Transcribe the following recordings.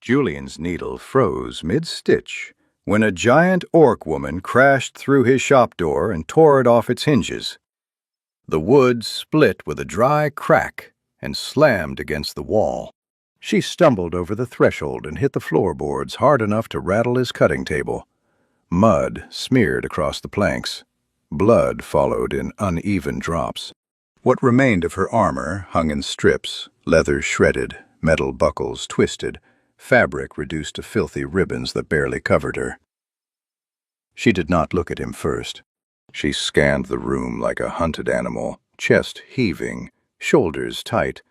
Julian's needle froze mid-stitch when a giant orc woman crashed through his shop door and tore it off its hinges. The wood split with a dry crack and slammed against the wall. She stumbled over the threshold and hit the floorboards hard enough to rattle his cutting table. Mud smeared across the planks. Blood followed in uneven drops. What remained of her armor hung in strips, leather shredded, metal buckles twisted, fabric reduced to filthy ribbons that barely covered her. She did not look at him first. She scanned the room like a hunted animal, chest heaving, shoulders tight,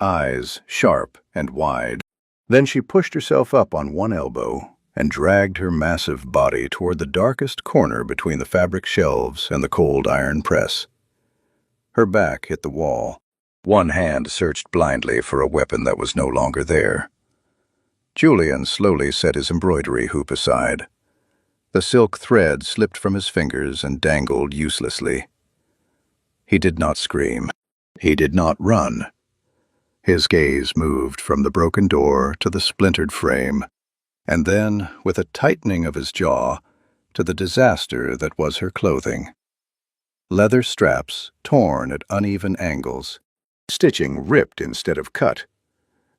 eyes sharp and wide. Then she pushed herself up on one elbow and dragged her massive body toward the darkest corner between the fabric shelves and the cold iron press. Her back hit the wall. One hand searched blindly for a weapon that was no longer there. Julian slowly set his embroidery hoop aside. The silk thread slipped from his fingers and dangled uselessly. He did not scream. He did not run. His gaze moved from the broken door to the splintered frame, and then, with a tightening of his jaw, to the disaster that was her clothing. Leather straps torn at uneven angles, stitching ripped instead of cut,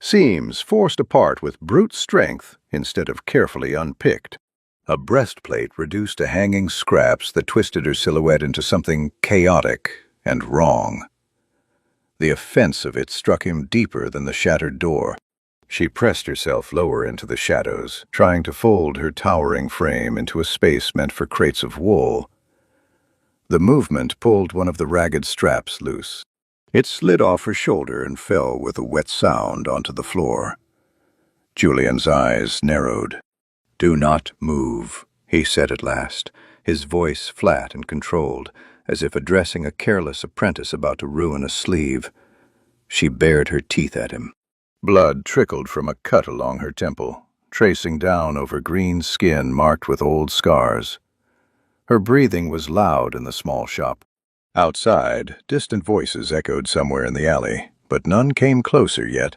seams forced apart with brute strength instead of carefully unpicked. A breastplate reduced to hanging scraps that twisted her silhouette into something chaotic and wrong. The offense of it struck him deeper than the shattered door. She pressed herself lower into the shadows, trying to fold her towering frame into a space meant for crates of wool. The movement pulled one of the ragged straps loose. It slid off her shoulder and fell with a wet sound onto the floor. Julian's eyes narrowed. "Do not move," he said at last, his voice flat and controlled, as if addressing a careless apprentice about to ruin a sleeve. She bared her teeth at him. Blood trickled from a cut along her temple, tracing down over green skin marked with old scars. Her breathing was loud in the small shop. Outside, distant voices echoed somewhere in the alley, but none came closer yet.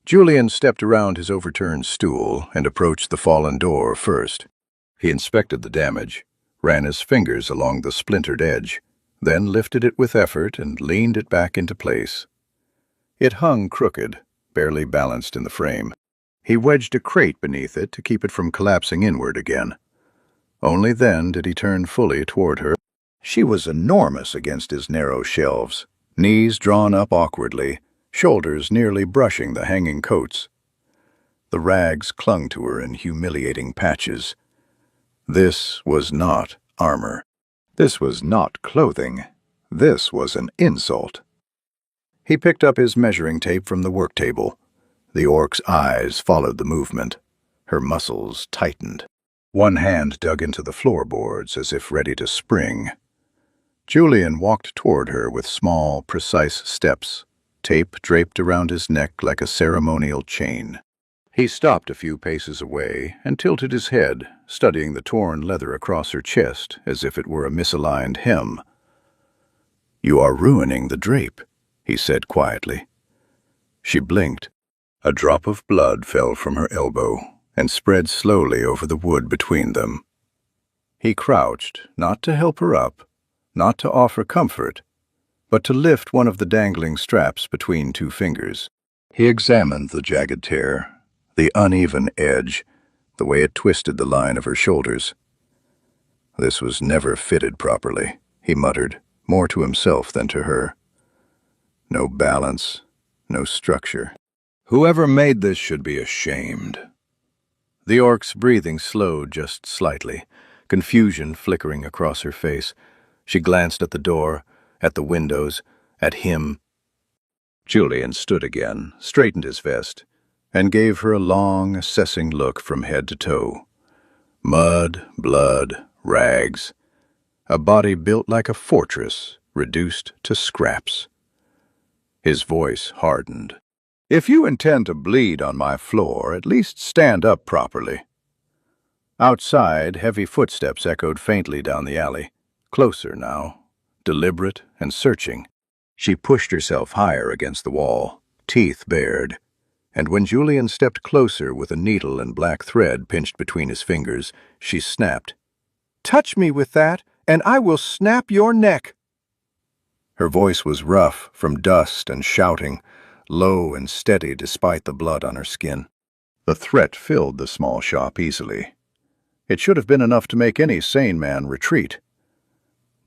Julian stepped around his overturned stool and approached the fallen door first. He inspected the damage, ran his fingers along the splintered edge, then lifted it with effort and leaned it back into place. It hung crooked, barely balanced in the frame. He wedged a crate beneath it to keep it from collapsing inward again. Only then did he turn fully toward her. She was enormous against his narrow shelves, knees drawn up awkwardly, shoulders nearly brushing the hanging coats. The rags clung to her in humiliating patches. This was not armor. This was not clothing. This was an insult. He picked up his measuring tape from the work table. The orc's eyes followed the movement. Her muscles tightened. One hand dug into the floorboards as if ready to spring. Julian walked toward her with small, precise steps, tape draped around his neck like a ceremonial chain. He stopped a few paces away and tilted his head, studying the torn leather across her chest as if it were a misaligned hem. "You are ruining the drape," he said quietly. She blinked. A drop of blood fell from her elbow and spread slowly over the wood between them. He crouched, not to help her up, not to offer comfort, but to lift one of the dangling straps between two fingers. He examined the jagged tear, the uneven edge, the way it twisted the line of her shoulders. "This was never fitted properly," he muttered, more to himself than to her. "No balance, no structure. Whoever made this should be ashamed." The orc's breathing slowed just slightly, confusion flickering across her face. She glanced at the door, at the windows, at him. Julian stood again, straightened his vest, and gave her a long, assessing look from head to toe. Mud, blood, rags. A body built like a fortress, reduced to scraps. His voice hardened. "If you intend to bleed on my floor, at least stand up properly." Outside, heavy footsteps echoed faintly down the alley, closer now, deliberate and searching. She pushed herself higher against the wall, teeth bared. And when Julian stepped closer with a needle and black thread pinched between his fingers, she snapped, "Touch me with that, and I will snap your neck." Her voice was rough from dust and shouting, low and steady despite the blood on her skin. The threat filled the small shop easily. It should have been enough to make any sane man retreat.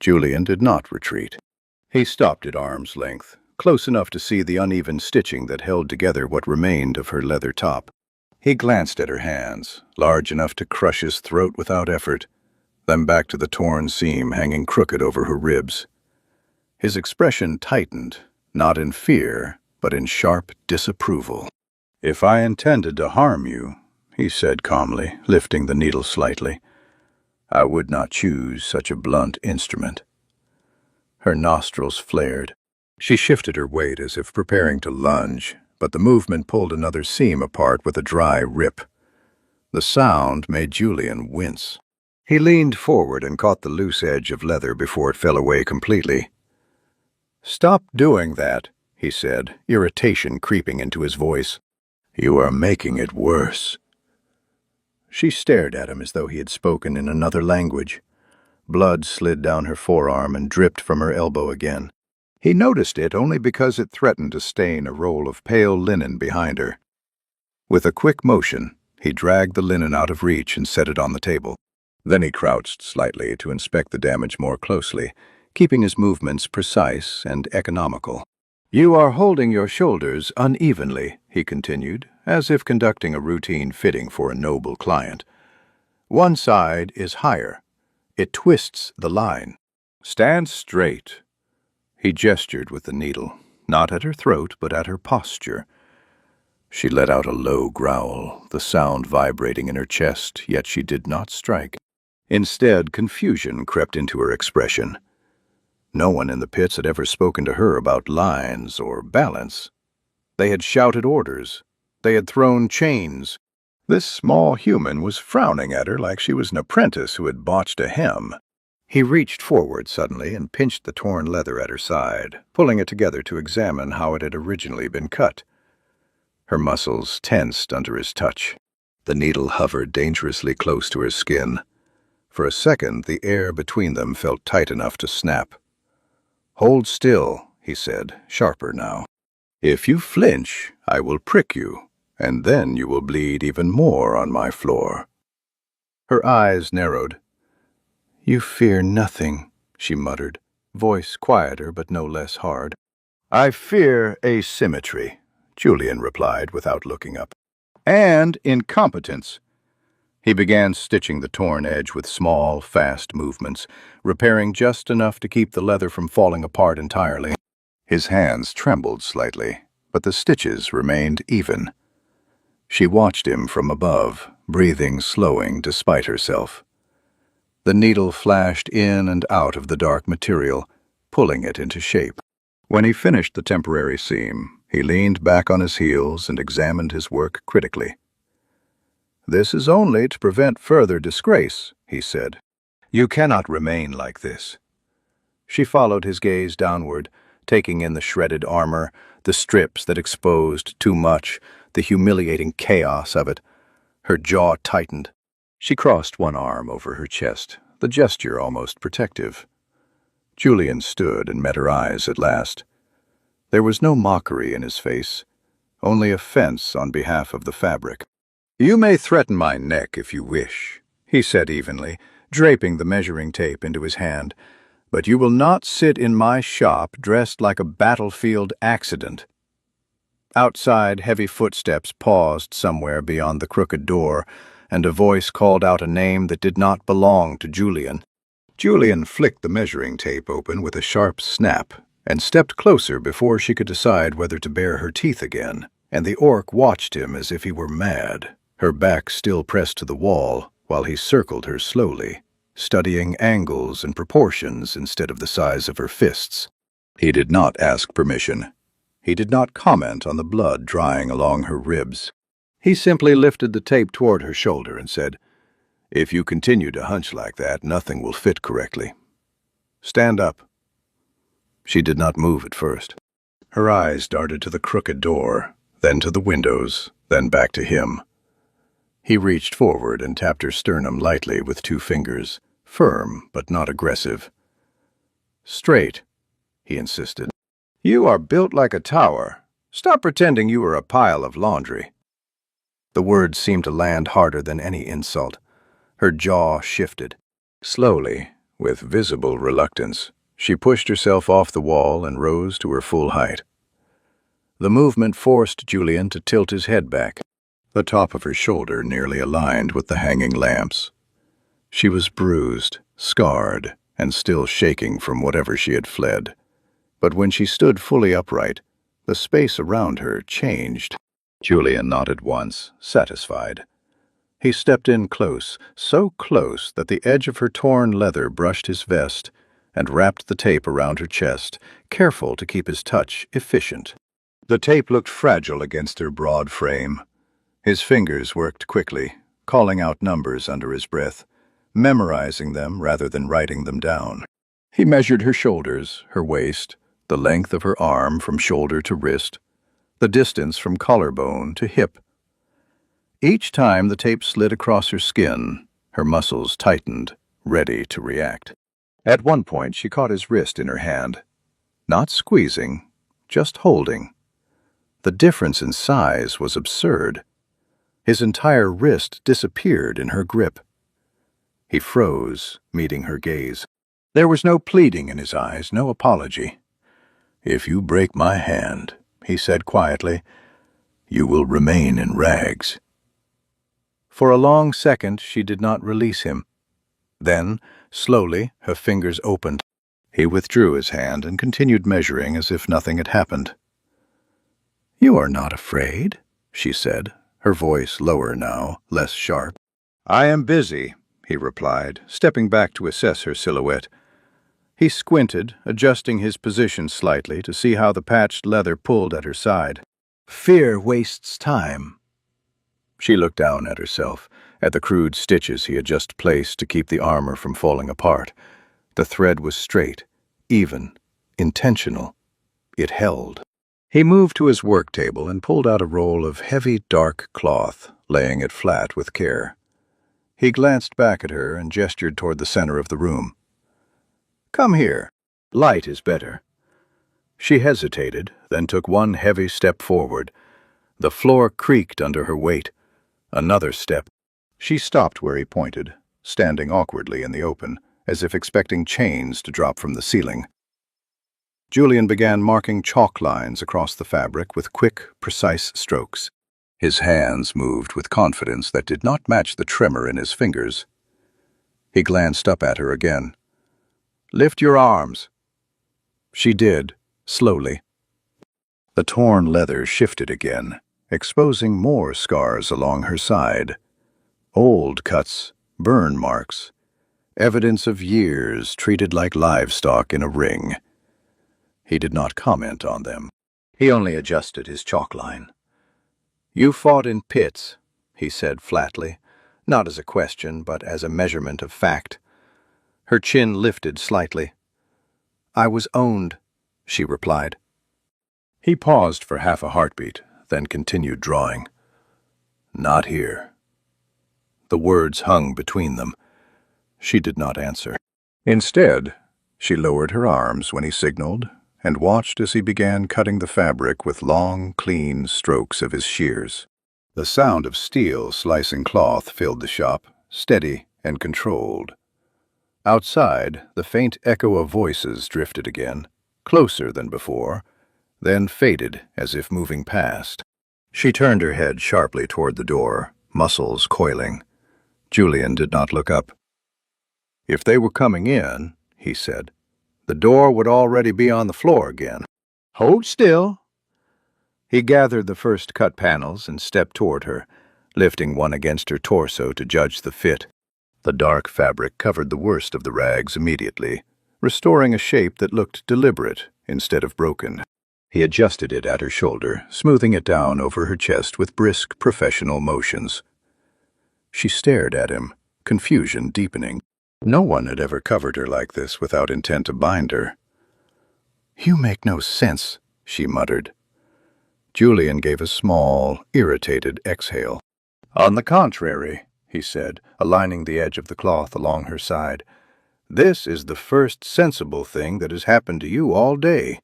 Julian did not retreat. He stopped at arm's length, close enough to see the uneven stitching that held together what remained of her leather top. He glanced at her hands, large enough to crush his throat without effort, then back to the torn seam hanging crooked over her ribs. His expression tightened, not in fear, but in sharp disapproval. "If I intended to harm you," he said calmly, lifting the needle slightly, "I would not choose such a blunt instrument." Her nostrils flared. She shifted her weight as if preparing to lunge, but the movement pulled another seam apart with a dry rip. The sound made Julian wince. He leaned forward and caught the loose edge of leather before it fell away completely. "Stop doing that," he said, irritation creeping into his voice. "You are making it worse." She stared at him as though he had spoken in another language. Blood slid down her forearm and dripped from her elbow again. He noticed it only because it threatened to stain a roll of pale linen behind her. With a quick motion, he dragged the linen out of reach and set it on the table. Then he crouched slightly to inspect the damage more closely, keeping his movements precise and economical. "You are holding your shoulders unevenly," he continued, as if conducting a routine fitting for a noble client. "One side is higher. It twists the line. Stand straight." He gestured with the needle, not at her throat, but at her posture. She let out a low growl, the sound vibrating in her chest, yet she did not strike. Instead, confusion crept into her expression. No one in the pits had ever spoken to her about lines or balance. They had shouted orders. They had thrown chains. This small human was frowning at her like she was an apprentice who had botched a hem. He reached forward suddenly and pinched the torn leather at her side, pulling it together to examine how it had originally been cut. Her muscles tensed under his touch. The needle hovered dangerously close to her skin. For a second, the air between them felt tight enough to snap. "Hold still," he said, sharper now. "If you flinch, I will prick you, and then you will bleed even more on my floor." Her eyes narrowed. "You fear nothing," she muttered, voice quieter but no less hard. "I fear asymmetry," Julian replied without looking up. "And incompetence." He began stitching the torn edge with small, fast movements, repairing just enough to keep the leather from falling apart entirely. His hands trembled slightly, but the stitches remained even. She watched him from above, breathing slowing despite herself. The needle flashed in and out of the dark material, pulling it into shape. When he finished the temporary seam, he leaned back on his heels and examined his work critically. "This is only to prevent further disgrace," he said. "You cannot remain like this." She followed his gaze downward, taking in the shredded armor, the strips that exposed too much, the humiliating chaos of it. Her jaw tightened. She crossed one arm over her chest, the gesture almost protective. Julian stood and met her eyes at last. There was no mockery in his face, only offense on behalf of the fabric. "You may threaten my neck if you wish," he said evenly, draping the measuring tape into his hand, "but you will not sit in my shop dressed like a battlefield accident." Outside, heavy footsteps paused somewhere beyond the crooked door, and a voice called out a name that did not belong to Julian. Julian flicked the measuring tape open with a sharp snap and stepped closer before she could decide whether to bare her teeth again, and the orc watched him as if he were mad, her back still pressed to the wall, while he circled her slowly, studying angles and proportions instead of the size of her fists. He did not ask permission. He did not comment on the blood drying along her ribs. He simply lifted the tape toward her shoulder and said, "If you continue to hunch like that, nothing will fit correctly. Stand up." She did not move at first. Her eyes darted to the crooked door, then to the windows, then back to him. He reached forward and tapped her sternum lightly with 2 fingers, firm but not aggressive. "Straight," he insisted. "You are built like a tower. Stop pretending you are a pile of laundry." The words seemed to land harder than any insult. Her jaw shifted. Slowly, with visible reluctance, she pushed herself off the wall and rose to her full height. The movement forced Julian to tilt his head back, the top of her shoulder nearly aligned with the hanging lamps. She was bruised, scarred, and still shaking from whatever she had fled. But when she stood fully upright, the space around her changed. Julian nodded once, satisfied. He stepped in close, so close that the edge of her torn leather brushed his vest, and wrapped the tape around her chest, careful to keep his touch efficient. The tape looked fragile against her broad frame. His fingers worked quickly, calling out numbers under his breath, memorizing them rather than writing them down. He measured her shoulders, her waist, the length of her arm from shoulder to wrist, the distance from collarbone to hip. Each time the tape slid across her skin, her muscles tightened, ready to react. At one point she caught his wrist in her hand, not squeezing, just holding. The difference in size was absurd. His entire wrist disappeared in her grip. He froze, meeting her gaze. There was no pleading in his eyes, no apology. "If you break my hand," he said quietly, "you will remain in rags." For a long second she did not release him. Then, slowly, her fingers opened. He withdrew his hand and continued measuring as if nothing had happened. "You are not afraid," she said, her voice lower now, less sharp. "I am busy," he replied, stepping back to assess her silhouette. He squinted, adjusting his position slightly to see how the patched leather pulled at her side. "Fear wastes time." She looked down at herself, at the crude stitches he had just placed to keep the armor from falling apart. The thread was straight, even, intentional. It held. He moved to his work table and pulled out a roll of heavy, dark cloth, laying it flat with care. He glanced back at her and gestured toward the center of the room. "Come here. Light is better." She hesitated, then took one heavy step forward. The floor creaked under her weight. Another step. She stopped where he pointed, standing awkwardly in the open, as if expecting chains to drop from the ceiling. Julian began marking chalk lines across the fabric with quick, precise strokes. His hands moved with confidence that did not match the tremor in his fingers. He glanced up at her again. "Lift your arms." She did, slowly. The torn leather shifted again, exposing more scars along her side. Old cuts, burn marks, evidence of years treated like livestock in a ring. He did not comment on them. He only adjusted his chalk line. "You fought in pits," he said flatly, not as a question, but as a measurement of fact. Her chin lifted slightly. "I was owned," she replied. He paused for half a heartbeat, then continued drawing. "Not here." The words hung between them. She did not answer. Instead, she lowered her arms when he signaled and watched as he began cutting the fabric with long, clean strokes of his shears. The sound of steel slicing cloth filled the shop, steady and controlled. Outside, the faint echo of voices drifted again, closer than before, then faded as if moving past. She turned her head sharply toward the door, muscles coiling. Julian did not look up. "If they were coming in," he said, "the door would already be on the floor again." "Hold still." He gathered the first cut panels and stepped toward her, lifting one against her torso to judge the fit. The dark fabric covered the worst of the rags immediately, restoring a shape that looked deliberate instead of broken. He adjusted it at her shoulder, smoothing it down over her chest with brisk, professional motions. She stared at him, confusion deepening. No one had ever covered her like this without intent to bind her. "You make no sense," she muttered. Julian gave a small, irritated exhale. "On the contrary," he said, aligning the edge of the cloth along her side, "this is the first sensible thing that has happened to you all day."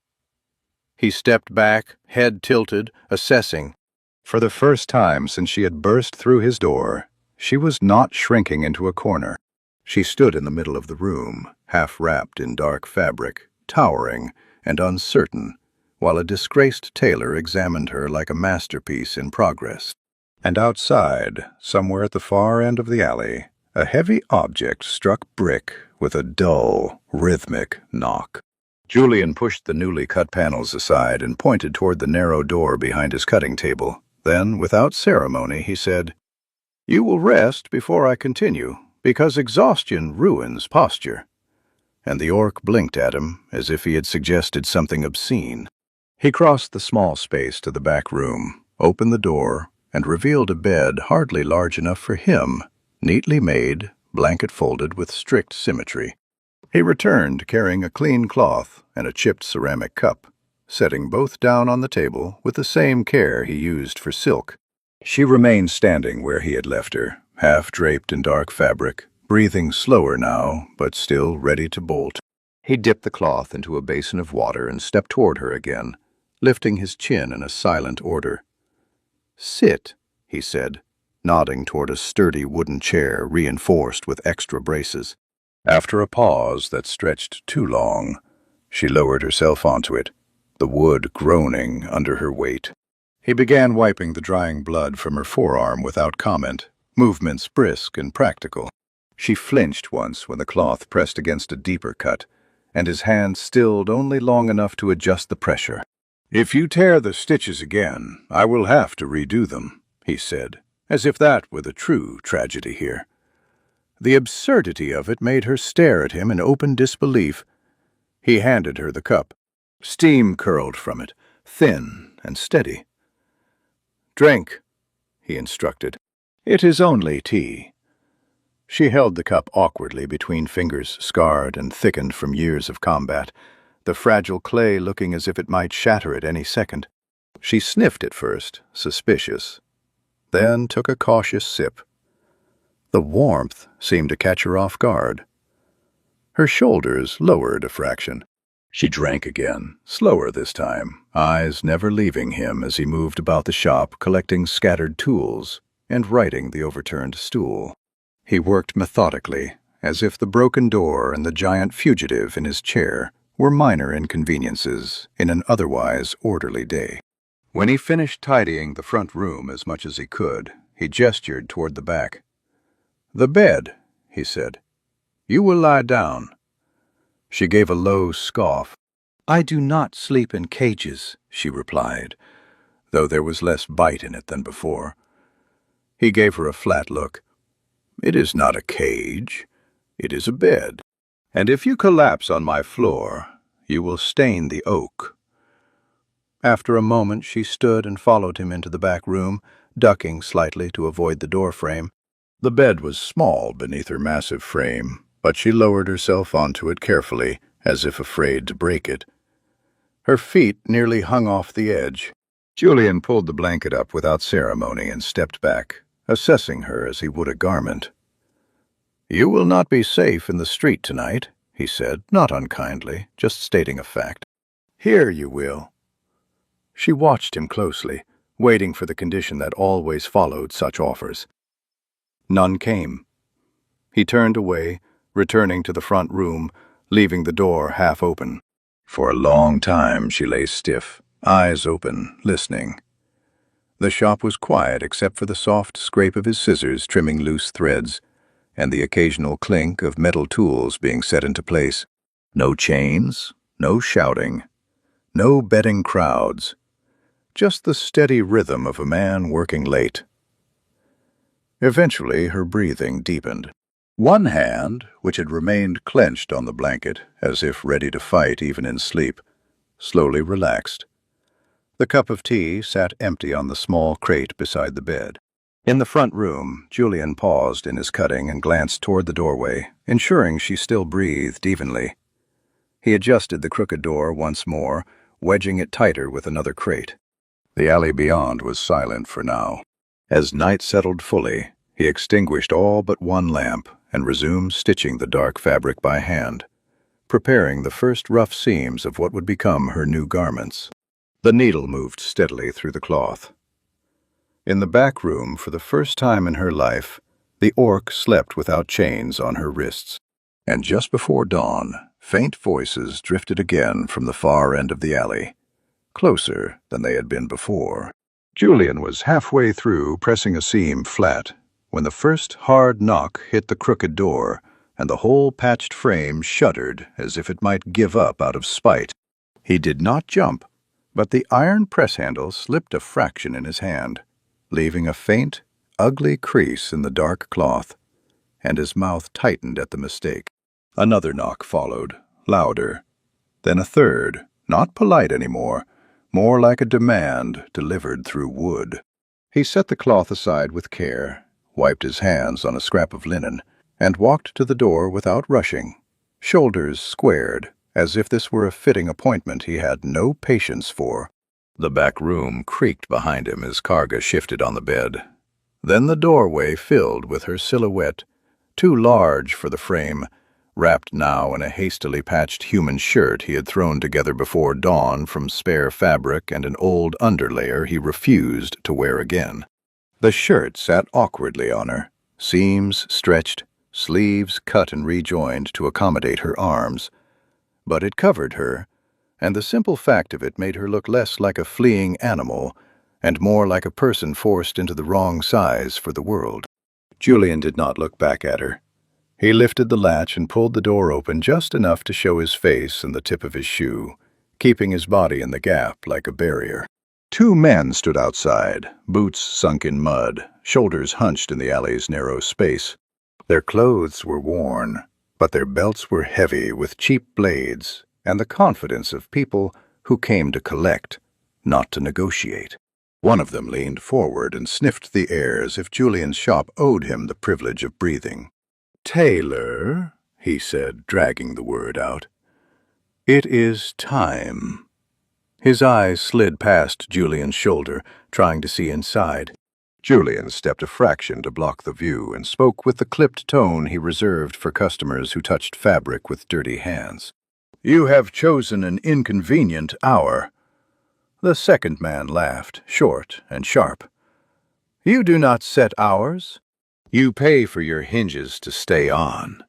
He stepped back, head tilted, assessing. For the first time since she had burst through his door, she was not shrinking into a corner. She stood in the middle of the room, half wrapped in dark fabric, towering and uncertain, while a disgraced tailor examined her like a masterpiece in progress. And outside, somewhere at the far end of the alley, a heavy object struck brick with a dull, rhythmic knock. Julian pushed the newly cut panels aside and pointed toward the narrow door behind his cutting table. Then, without ceremony, he said, "You will rest before I continue, because exhaustion ruins posture." And the orc blinked at him as if he had suggested something obscene. He crossed the small space to the back room, opened the door, and revealed a bed hardly large enough for him, neatly made, blanket-folded with strict symmetry. He returned carrying a clean cloth and a chipped ceramic cup, setting both down on the table with the same care he used for silk. She remained standing where he had left her, half draped in dark fabric, breathing slower now, but still ready to bolt. He dipped the cloth into a basin of water and stepped toward her again, lifting his chin in a silent order. "Sit," he said, nodding toward a sturdy wooden chair reinforced with extra braces. After a pause that stretched too long, she lowered herself onto it, the wood groaning under her weight. He began wiping the drying blood from her forearm without comment, movements brisk and practical. She flinched once when the cloth pressed against a deeper cut, and his hand stilled only long enough to adjust the pressure. "If you tear the stitches again, I will have to redo them," he said, as if that were the true tragedy here. The absurdity of it made her stare at him in open disbelief. He handed her the cup. Steam curled from it, thin and steady. "Drink," he instructed. "It is only tea." She held the cup awkwardly between fingers scarred and thickened from years of combat, the fragile clay looking as if it might shatter at any second. She sniffed at first, suspicious, then took a cautious sip. The warmth seemed to catch her off guard. Her shoulders lowered a fraction. She drank again, slower this time, eyes never leaving him as he moved about the shop collecting scattered tools and righting the overturned stool. He worked methodically, as if the broken door and the giant fugitive in his chair were minor inconveniences in an otherwise orderly day. When he finished tidying the front room as much as he could, he gestured toward the back. "The bed," he said. "You will lie down." She gave a low scoff. "I do not sleep in cages," she replied, though there was less bite in it than before. He gave her a flat look. "It is not a cage. It is a bed. And if you collapse on my floor, you will stain the oak." After a moment she stood and followed him into the back room, ducking slightly to avoid the doorframe. The bed was small beneath her massive frame, but she lowered herself onto it carefully, as if afraid to break it. Her feet nearly hung off the edge. Julian pulled the blanket up without ceremony and stepped back, assessing her as he would a garment. "You will not be safe in the street tonight," he said, not unkindly, just stating a fact. "Here you will." She watched him closely, waiting for the condition that always followed such offers. None came. He turned away, returning to the front room, leaving the door half open. For a long time she lay stiff, eyes open, listening. The shop was quiet except for the soft scrape of his scissors trimming loose threads, and the occasional clink of metal tools being set into place. No chains, no shouting, no betting crowds, just the steady rhythm of a man working late. Eventually her breathing deepened. One hand, which had remained clenched on the blanket, as if ready to fight even in sleep, slowly relaxed. The cup of tea sat empty on the small crate beside the bed. In the front room, Julian paused in his cutting and glanced toward the doorway, ensuring she still breathed evenly. He adjusted the crooked door once more, wedging it tighter with another crate. The alley beyond was silent for now. As night settled fully, he extinguished all but one lamp and resumed stitching the dark fabric by hand, preparing the first rough seams of what would become her new garments. The needle moved steadily through the cloth. In the back room, for the first time in her life, the orc slept without chains on her wrists. And just before dawn, faint voices drifted again from the far end of the alley, closer than they had been before. Julian was halfway through pressing a seam flat when the first hard knock hit the crooked door, and the whole patched frame shuddered as if it might give up out of spite. He did not jump, but the iron press handle slipped a fraction in his hand, leaving a faint, ugly crease in the dark cloth, and his mouth tightened at the mistake. Another knock followed, louder. Then a third, not polite anymore, more like a demand delivered through wood. He set the cloth aside with care, wiped his hands on a scrap of linen, and walked to the door without rushing, shoulders squared, as if this were a fitting appointment he had no patience for. The back room creaked behind him as Karga shifted on the bed. Then the doorway filled with her silhouette, too large for the frame, wrapped now in a hastily patched human shirt he had thrown together before dawn from spare fabric and an old underlayer he refused to wear again. The shirt sat awkwardly on her, seams stretched, sleeves cut and rejoined to accommodate her arms. But it covered her, and the simple fact of it made her look less like a fleeing animal and more like a person forced into the wrong size for the world. Julian did not look back at her. He lifted the latch and pulled the door open just enough to show his face and the tip of his shoe, keeping his body in the gap like a barrier. Two men stood outside, boots sunk in mud, shoulders hunched in the alley's narrow space. Their clothes were worn, but their belts were heavy with cheap blades and the confidence of people who came to collect, not to negotiate. One of them leaned forward and sniffed the air as if Julian's shop owed him the privilege of breathing. "Tailor," he said, dragging the word out. "It is time." His eyes slid past Julian's shoulder, trying to see inside. Julian stepped a fraction to block the view and spoke with the clipped tone he reserved for customers who touched fabric with dirty hands. "You have chosen an inconvenient hour." The second man laughed, short and sharp. "You do not set hours. You pay for your hinges to stay on."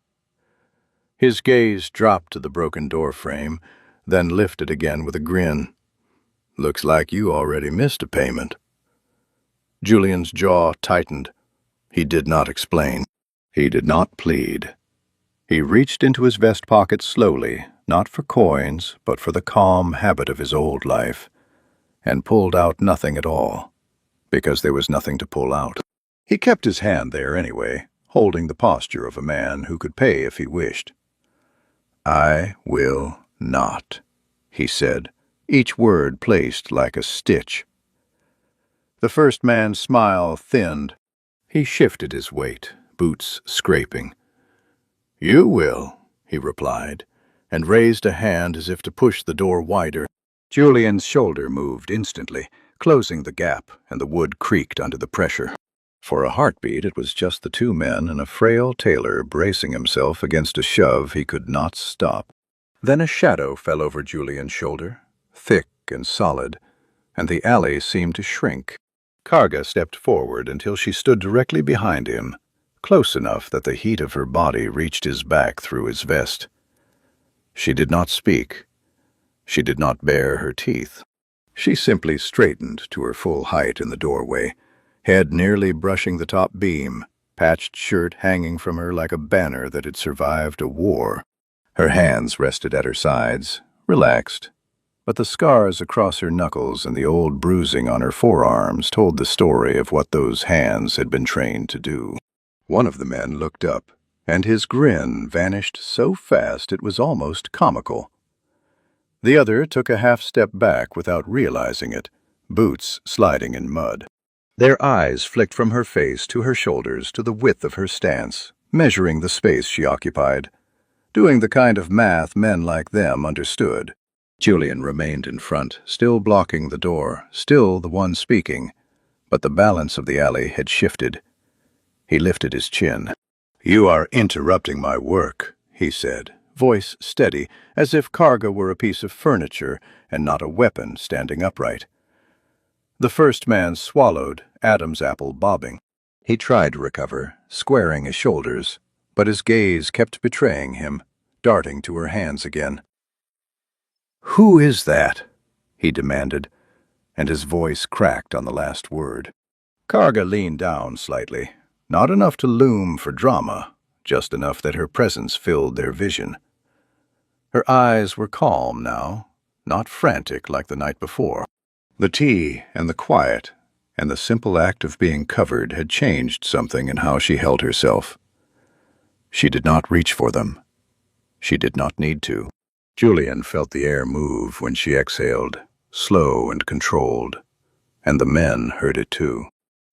His gaze dropped to the broken door frame, then lifted again with a grin. "Looks like you already missed a payment." Julian's jaw tightened. He did not explain. He did not plead. He reached into his vest pocket slowly, not for coins, but for the calm habit of his old life, and pulled out nothing at all, because there was nothing to pull out. He kept his hand there anyway, holding the posture of a man who could pay if he wished. "I will not," he said, each word placed like a stitch. The first man's smile thinned. He shifted his weight, boots scraping. "You will," he replied, and raised a hand as if to push the door wider. Julian's shoulder moved instantly, closing the gap, and the wood creaked under the pressure. For a heartbeat, it was just the two men and a frail tailor bracing himself against a shove he could not stop. Then a shadow fell over Julian's shoulder, thick and solid, and the alley seemed to shrink. Karga stepped forward until she stood directly behind him, close enough that the heat of her body reached his back through his vest. She did not speak. She did not bare her teeth. She simply straightened to her full height in the doorway, head nearly brushing the top beam, patched shirt hanging from her like a banner that had survived a war. Her hands rested at her sides, relaxed, but the scars across her knuckles and the old bruising on her forearms told the story of what those hands had been trained to do. One of the men looked up, and his grin vanished so fast it was almost comical. The other took a half-step back without realizing it, boots sliding in mud. Their eyes flicked from her face to her shoulders to the width of her stance, measuring the space she occupied, doing the kind of math men like them understood. Julian remained in front, still blocking the door, still the one speaking, but the balance of the alley had shifted. He lifted his chin. "You are interrupting my work," he said, voice steady, as if Karga were a piece of furniture and not a weapon standing upright. The first man swallowed, Adam's apple bobbing. He tried to recover, squaring his shoulders, but his gaze kept betraying him, darting to her hands again. "Who is that?" he demanded, and his voice cracked on the last word. Karga leaned down slightly, not enough to loom for drama, just enough that her presence filled their vision. Her eyes were calm now, not frantic like the night before. The tea and the quiet and the simple act of being covered had changed something in how she held herself. She did not reach for them. She did not need to. Julian felt the air move when she exhaled, slow and controlled, and the men heard it too.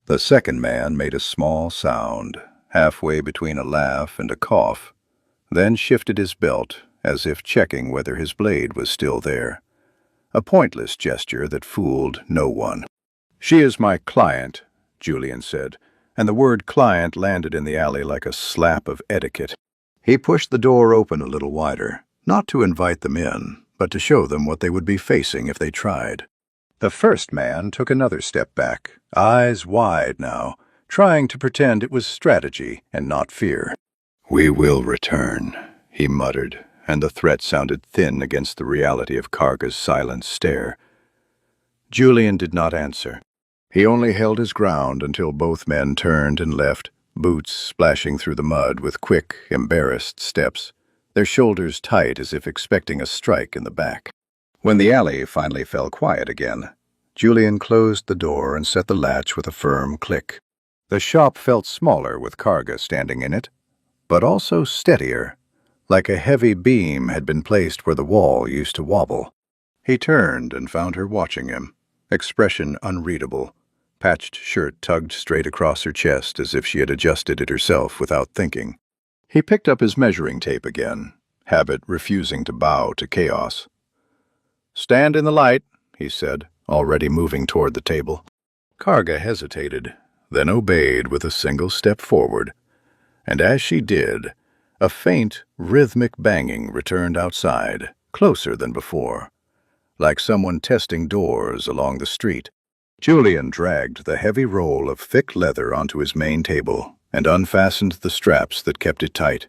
The second man made a small sound, halfway between a laugh and a cough, then shifted his belt as if checking whether his blade was still there. A pointless gesture that fooled no one. "She is my client," Julian said, and the word client landed in the alley like a slap of etiquette. He pushed the door open a little wider, not to invite them in, but to show them what they would be facing if they tried. The first man took another step back, eyes wide now, trying to pretend it was strategy and not fear. "We will return," he muttered, and the threat sounded thin against the reality of Karga's silent stare. Julian did not answer. He only held his ground until both men turned and left, boots splashing through the mud with quick, embarrassed steps, their shoulders tight as if expecting a strike in the back. When the alley finally fell quiet again, Julian closed the door and set the latch with a firm click. The shop felt smaller with Karga standing in it, but also steadier, like a heavy beam had been placed where the wall used to wobble. He turned and found her watching him, expression unreadable, patched shirt tugged straight across her chest as if she had adjusted it herself without thinking. He picked up his measuring tape again, habit refusing to bow to chaos. "Stand in the light," he said, already moving toward the table. Karga hesitated, then obeyed with a single step forward, and as she did, a faint, rhythmic banging returned outside, closer than before, like someone testing doors along the street. Julian dragged the heavy roll of thick leather onto his main table and unfastened the straps that kept it tight,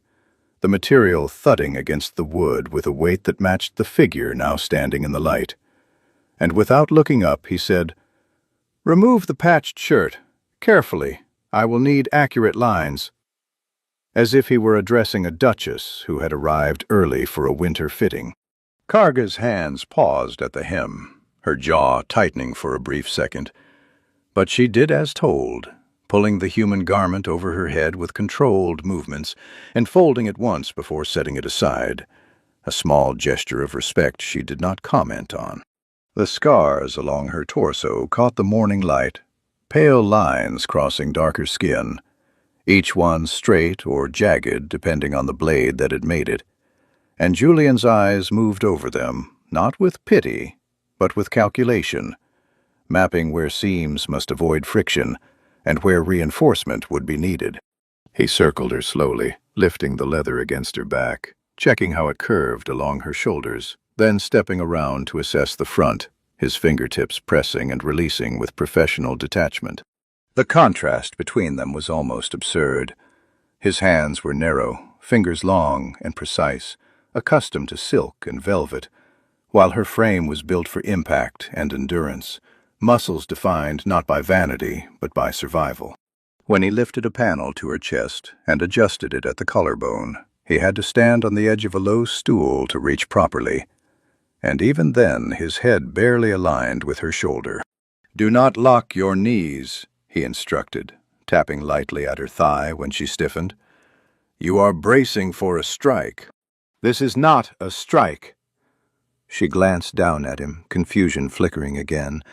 the material thudding against the wood with a weight that matched the figure now standing in the light. And without looking up, he said, "Remove the patched shirt. Carefully. I will need accurate lines." As if he were addressing a duchess who had arrived early for a winter fitting. Karga's hands paused at the hem, her jaw tightening for a brief second. But she did as told, pulling the human garment over her head with controlled movements and folding it once before setting it aside, a small gesture of respect she did not comment on. The scars along her torso caught the morning light, pale lines crossing darker skin, each one straight or jagged depending on the blade that had made it, and Julian's eyes moved over them, not with pity, but with calculation, mapping where seams must avoid friction and where reinforcement would be needed. He circled her slowly, lifting the leather against her back, checking how it curved along her shoulders, then stepping around to assess the front, his fingertips pressing and releasing with professional detachment. The contrast between them was almost absurd. His hands were narrow, fingers long and precise, accustomed to silk and velvet, while her frame was built for impact and endurance, muscles defined not by vanity but by survival. When he lifted a panel to her chest and adjusted it at the collarbone, he had to stand on the edge of a low stool to reach properly, and even then his head barely aligned with her shoulder. "Do not lock your knees," he instructed, tapping lightly at her thigh when she stiffened. "You are bracing for a strike." "This is not a strike." She glanced down at him, confusion flickering again,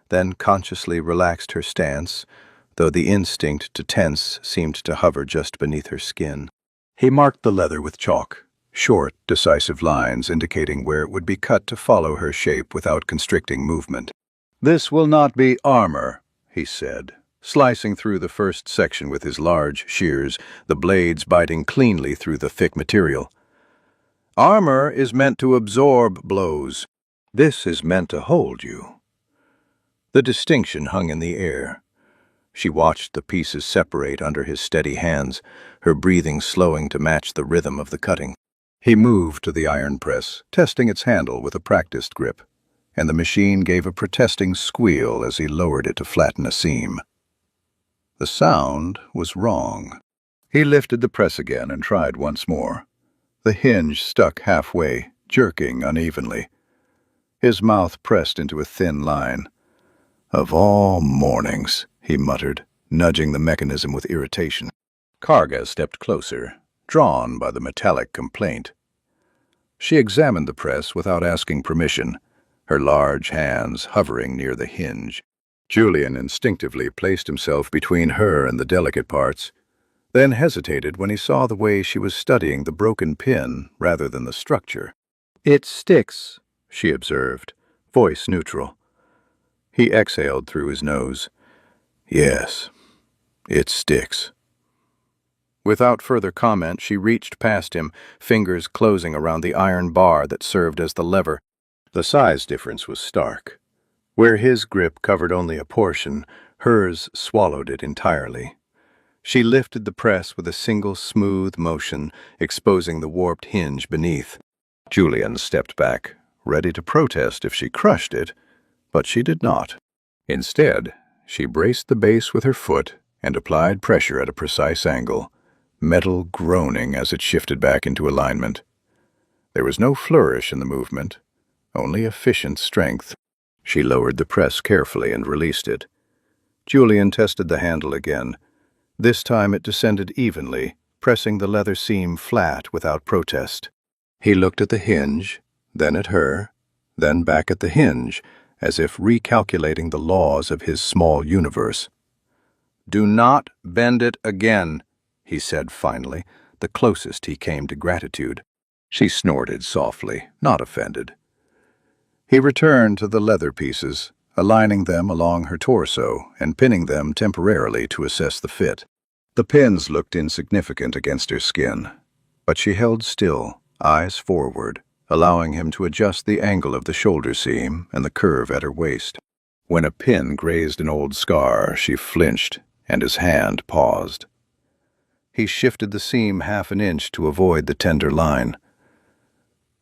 then consciously relaxed her stance, though the instinct to tense seemed to hover just beneath her skin. He marked the leather with chalk, short, decisive lines indicating where it would be cut to follow her shape without constricting movement. "This will not be armor," he said, slicing through the first section with his large shears, the blades biting cleanly through the thick material. "Armor is meant to absorb blows. This is meant to hold you." The distinction hung in the air. She watched the pieces separate under his steady hands, her breathing slowing to match the rhythm of the cutting. He moved to the iron press, testing its handle with a practiced grip, and the machine gave a protesting squeal as he lowered it to flatten a seam. The sound was wrong. He lifted the press again and tried once more. The hinge stuck halfway, jerking unevenly. His mouth pressed into a thin line. "Of all mornings," he muttered, nudging the mechanism with irritation. Karga stepped closer, drawn by the metallic complaint. She examined the press without asking permission, her large hands hovering near the hinge. Julian instinctively placed himself between her and the delicate parts, then hesitated when he saw the way she was studying the broken pin rather than the structure. "It sticks," she observed, voice neutral. He exhaled through his nose. "Yes, it sticks." Without further comment, she reached past him, fingers closing around the iron bar that served as the lever. The size difference was stark. Where his grip covered only a portion, hers swallowed it entirely. She lifted the press with a single smooth motion, exposing the warped hinge beneath. Julian stepped back, ready to protest if she crushed it, but she did not. Instead, she braced the base with her foot and applied pressure at a precise angle, metal groaning as it shifted back into alignment. There was no flourish in the movement, only efficient strength. She lowered the press carefully and released it. Julian tested the handle again. This time it descended evenly, pressing the leather seam flat without protest. He looked at the hinge, then at her, then back at the hinge, as if recalculating the laws of his small universe. "Do not bend it again," he said finally, the closest he came to gratitude. She snorted softly, not offended. He returned to the leather pieces, aligning them along her torso and pinning them temporarily to assess the fit. The pins looked insignificant against her skin, but she held still, eyes forward, allowing him to adjust the angle of the shoulder seam and the curve at her waist. When a pin grazed an old scar, she flinched, and his hand paused. He shifted the seam half an inch to avoid the tender line.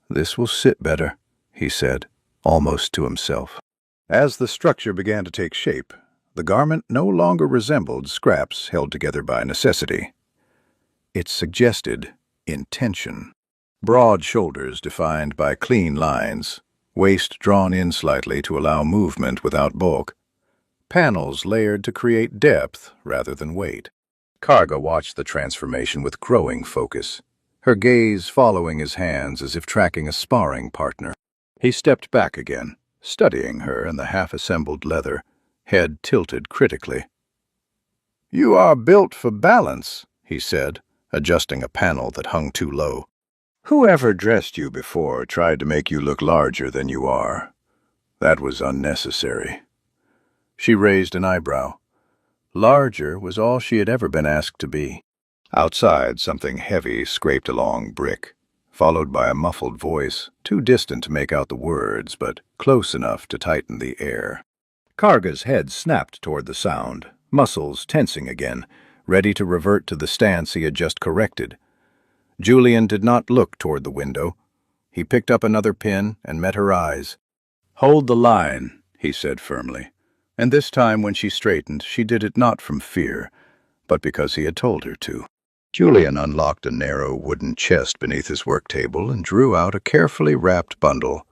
"This will sit better," he said, almost to himself. As the structure began to take shape, the garment no longer resembled scraps held together by necessity. It suggested intention. Broad shoulders defined by clean lines, waist drawn in slightly to allow movement without bulk, panels layered to create depth rather than weight. Karga watched the transformation with growing focus, her gaze following his hands as if tracking a sparring partner. He stepped back again, studying her in the half-assembled leather, head tilted critically. "You are built for balance," he said, adjusting a panel that hung too low. "Whoever dressed you before tried to make you look larger than you are. That was unnecessary." She raised an eyebrow. Larger was all she had ever been asked to be. Outside, something heavy scraped along brick, followed by a muffled voice, too distant to make out the words, but close enough to tighten the air. Karga's head snapped toward the sound, muscles tensing again, ready to revert to the stance he had just corrected. Julian did not look toward the window. He picked up another pin and met her eyes. "Hold the line," he said firmly, and this time when she straightened, she did it not from fear, but because he had told her to. Julian unlocked a narrow wooden chest beneath his work table and drew out a carefully wrapped bundle,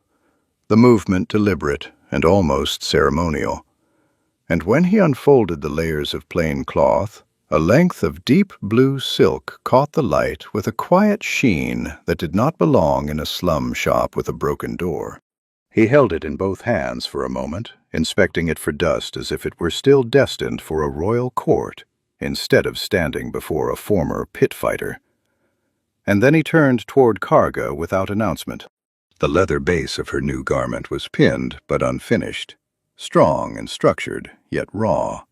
the movement deliberate and almost ceremonial. And when he unfolded the layers of plain cloth, a length of deep blue silk caught the light with a quiet sheen that did not belong in a slum shop with a broken door. He held it in both hands for a moment, inspecting it for dust as if it were still destined for a royal court, instead of standing before a former pit fighter. And then he turned toward Karga without announcement. The leather base of her new garment was pinned but unfinished, strong and structured, yet raw.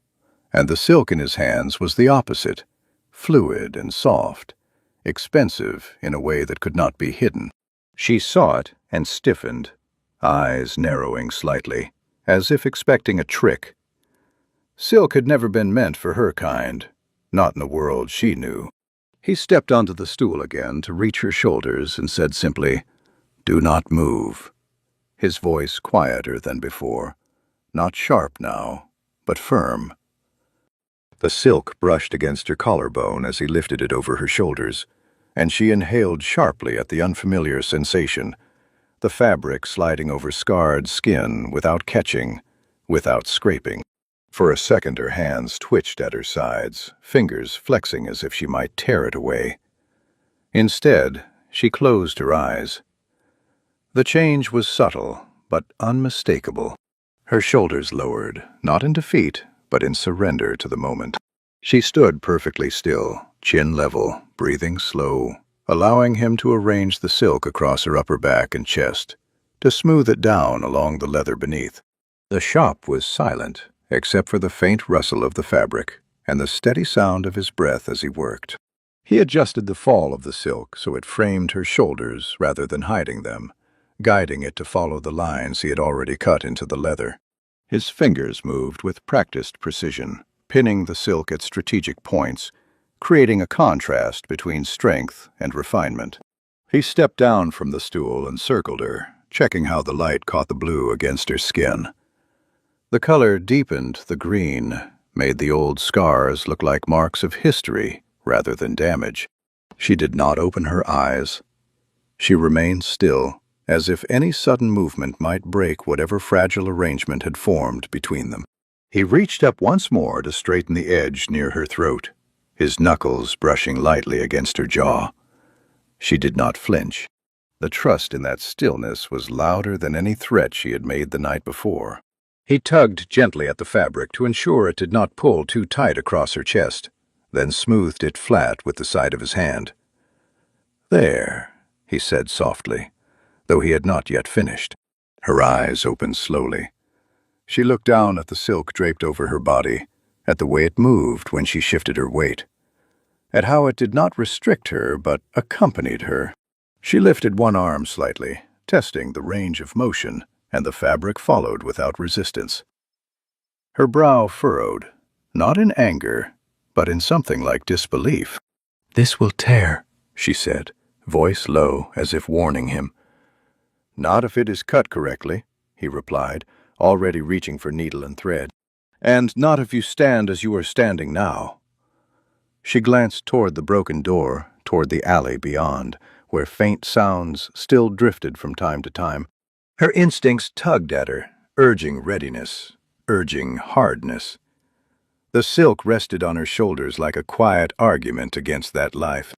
And the silk in his hands was the opposite, fluid and soft, expensive in a way that could not be hidden. She saw it and stiffened, eyes narrowing slightly, as if expecting a trick. Silk had never been meant for her kind, not in the world she knew. He stepped onto the stool again to reach her shoulders and said simply, "Do not move." His voice quieter than before, not sharp now, but firm. The silk brushed against her collarbone as he lifted it over her shoulders, and she inhaled sharply at the unfamiliar sensation, the fabric sliding over scarred skin without catching, without scraping. For a second her hands twitched at her sides, fingers flexing as if she might tear it away. Instead, she closed her eyes. The change was subtle, but unmistakable. Her shoulders lowered, not in defeat, but in surrender to the moment. She stood perfectly still, chin level, breathing slow, allowing him to arrange the silk across her upper back and chest, to smooth it down along the leather beneath. The shop was silent, except for the faint rustle of the fabric and the steady sound of his breath as he worked. He adjusted the fall of the silk so it framed her shoulders rather than hiding them, guiding it to follow the lines he had already cut into the leather. His fingers moved with practiced precision, pinning the silk at strategic points, creating a contrast between strength and refinement. He stepped down from the stool and circled her, checking how the light caught the blue against her skin. The color deepened the green, made the old scars look like marks of history rather than damage. She did not open her eyes. She remained still, as if any sudden movement might break whatever fragile arrangement had formed between them. He reached up once more to straighten the edge near her throat, his knuckles brushing lightly against her jaw. She did not flinch. The trust in that stillness was louder than any threat she had made the night before. He tugged gently at the fabric to ensure it did not pull too tight across her chest, then smoothed it flat with the side of his hand. "There," he said softly, though he had not yet finished. Her eyes opened slowly. She looked down at the silk draped over her body, at the way it moved when she shifted her weight, at how it did not restrict her but accompanied her. She lifted one arm slightly, testing the range of motion, and the fabric followed without resistance. Her brow furrowed, not in anger, but in something like disbelief. "This will tear," she said, voice low as if warning him. "Not if it is cut correctly," he replied, already reaching for needle and thread. "And not if you stand as you are standing now." She glanced toward the broken door, toward the alley beyond, where faint sounds still drifted from time to time. Her instincts tugged at her, urging readiness, urging hardness. The silk rested on her shoulders like a quiet argument against that life.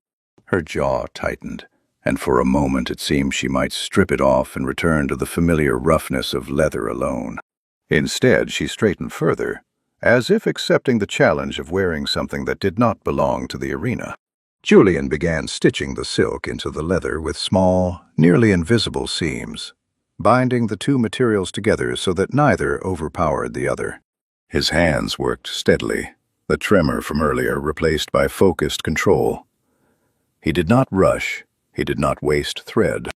Her jaw tightened, and for a moment it seemed she might strip it off and return to the familiar roughness of leather alone. Instead, she straightened further, as if accepting the challenge of wearing something that did not belong to the arena. Julian began stitching the silk into the leather with small, nearly invisible seams, binding the two materials together so that neither overpowered the other. His hands worked steadily, the tremor from earlier replaced by focused control. He did not rush. He did not waste thread.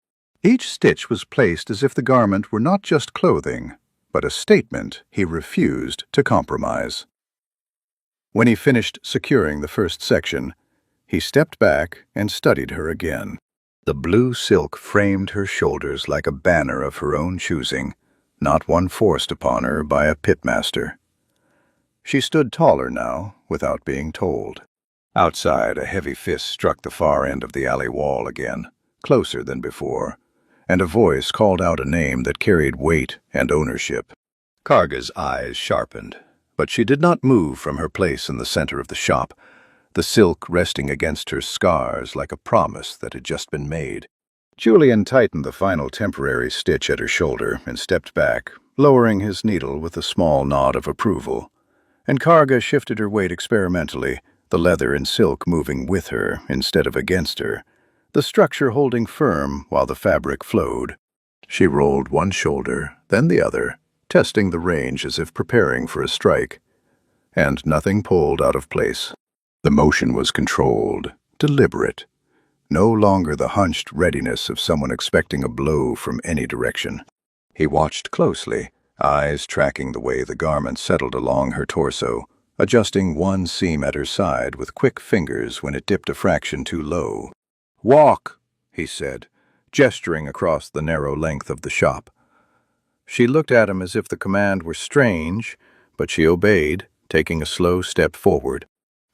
Each stitch was placed as if the garment were not just clothing, but a statement he refused to compromise. When he finished securing the first section, he stepped back and studied her again. The blue silk framed her shoulders like a banner of her own choosing, not one forced upon her by a pitmaster. She stood taller now, without being told. Outside, a heavy fist struck the far end of the alley wall again, closer than before, and a voice called out a name that carried weight and ownership. Karga's eyes sharpened, but she did not move from her place in the center of the shop, the silk resting against her scars like a promise that had just been made. Julian tightened the final temporary stitch at her shoulder and stepped back, lowering his needle with a small nod of approval. And Karga shifted her weight experimentally, the leather and silk moving with her instead of against her, the structure holding firm while the fabric flowed. She rolled one shoulder, then the other, testing the range as if preparing for a strike, and nothing pulled out of place. The motion was controlled, deliberate, no longer the hunched readiness of someone expecting a blow from any direction. He watched closely, eyes tracking the way the garment settled along her torso, adjusting one seam at her side with quick fingers when it dipped a fraction too low. "Walk," he said, gesturing across the narrow length of the shop. She looked at him as if the command were strange, but she obeyed, taking a slow step forward.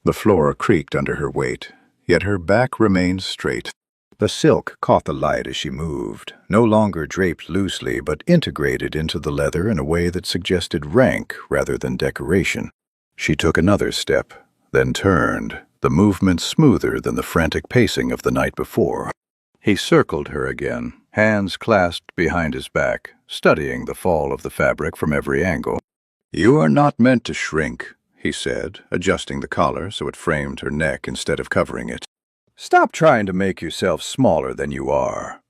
The floor creaked under her weight, yet her back remained straight. The silk caught the light as she moved, no longer draped loosely but integrated into the leather in a way that suggested rank rather than decoration. She took another step, then turned, the movement smoother than the frantic pacing of the night before. He circled her again, hands clasped behind his back, studying the fall of the fabric from every angle. "You are not meant to shrink," he said, adjusting the collar so it framed her neck instead of covering it. "Stop trying to make yourself smaller than you are."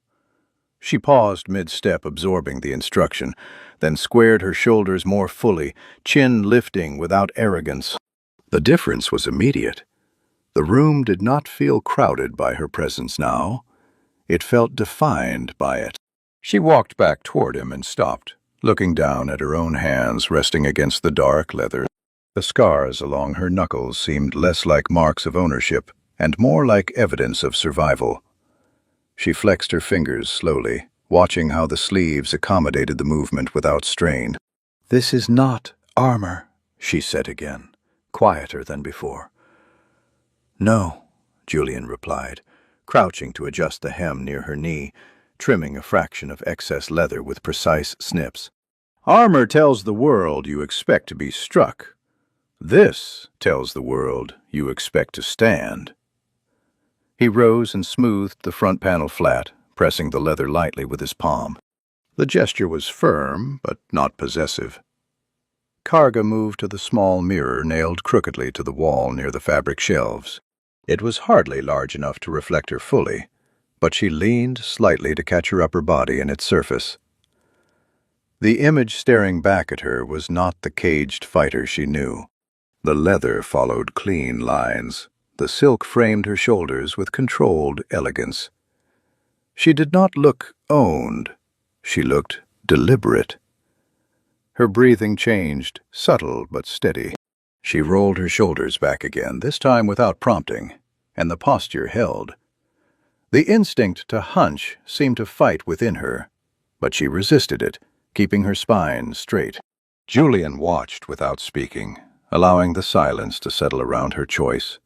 She paused mid-step, absorbing the instruction, then squared her shoulders more fully, chin lifting without arrogance. The difference was immediate. The room did not feel crowded by her presence now. It felt defined by it. She walked back toward him and stopped, looking down at her own hands resting against the dark leather. The scars along her knuckles seemed less like marks of ownership and more like evidence of survival. She flexed her fingers slowly, watching how the sleeves accommodated the movement without strain. "This is not armor," she said again, quieter than before. "No," Julian replied, crouching to adjust the hem near her knee, trimming a fraction of excess leather with precise snips. "Armor tells the world you expect to be struck. This tells the world you expect to stand." He rose and smoothed the front panel flat, pressing the leather lightly with his palm. The gesture was firm, but not possessive. Karga moved to the small mirror nailed crookedly to the wall near the fabric shelves. It was hardly large enough to reflect her fully, but she leaned slightly to catch her upper body in its surface. The image staring back at her was not the caged fighter she knew. The leather followed clean lines. The silk framed her shoulders with controlled elegance. She did not look owned. She looked deliberate. Her breathing changed, subtle but steady. She rolled her shoulders back again, this time without prompting, and the posture held. The instinct to hunch seemed to fight within her, but she resisted it, keeping her spine straight. Julian watched without speaking, allowing the silence to settle around her choice.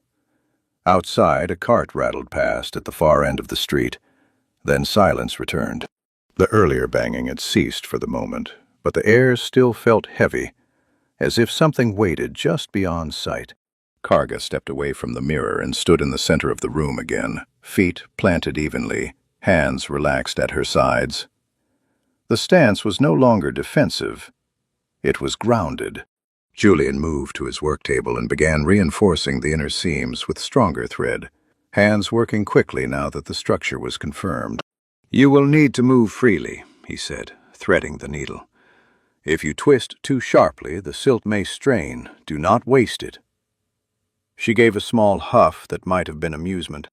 Outside, a cart rattled past at the far end of the street. Then silence returned. The earlier banging had ceased for the moment, but the air still felt heavy, as if something waited just beyond sight. Karga stepped away from the mirror and stood in the center of the room again, feet planted evenly, hands relaxed at her sides. The stance was no longer defensive. It was grounded. Julian moved to his work table and began reinforcing the inner seams with stronger thread, hands working quickly now that the structure was confirmed. "You will need to move freely," he said, threading the needle. "If you twist too sharply, the silk may strain. Do not waste it." She gave a small huff that might have been amusement.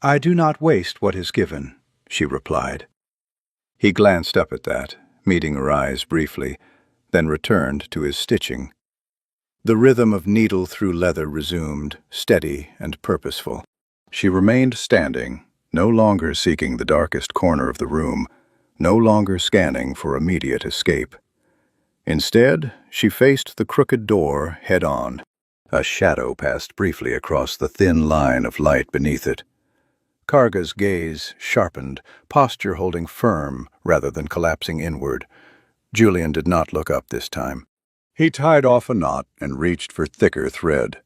"I do not waste what is given," she replied. He glanced up at that, meeting her eyes briefly, then returned to his stitching. The rhythm of needle through leather resumed, steady and purposeful. She remained standing, no longer seeking the darkest corner of the room, no longer scanning for immediate escape. Instead, she faced the crooked door head-on. A shadow passed briefly across the thin line of light beneath it. Karga's gaze sharpened, posture holding firm rather than collapsing inward. Julian did not look up this time. He tied off a knot and reached for thicker thread.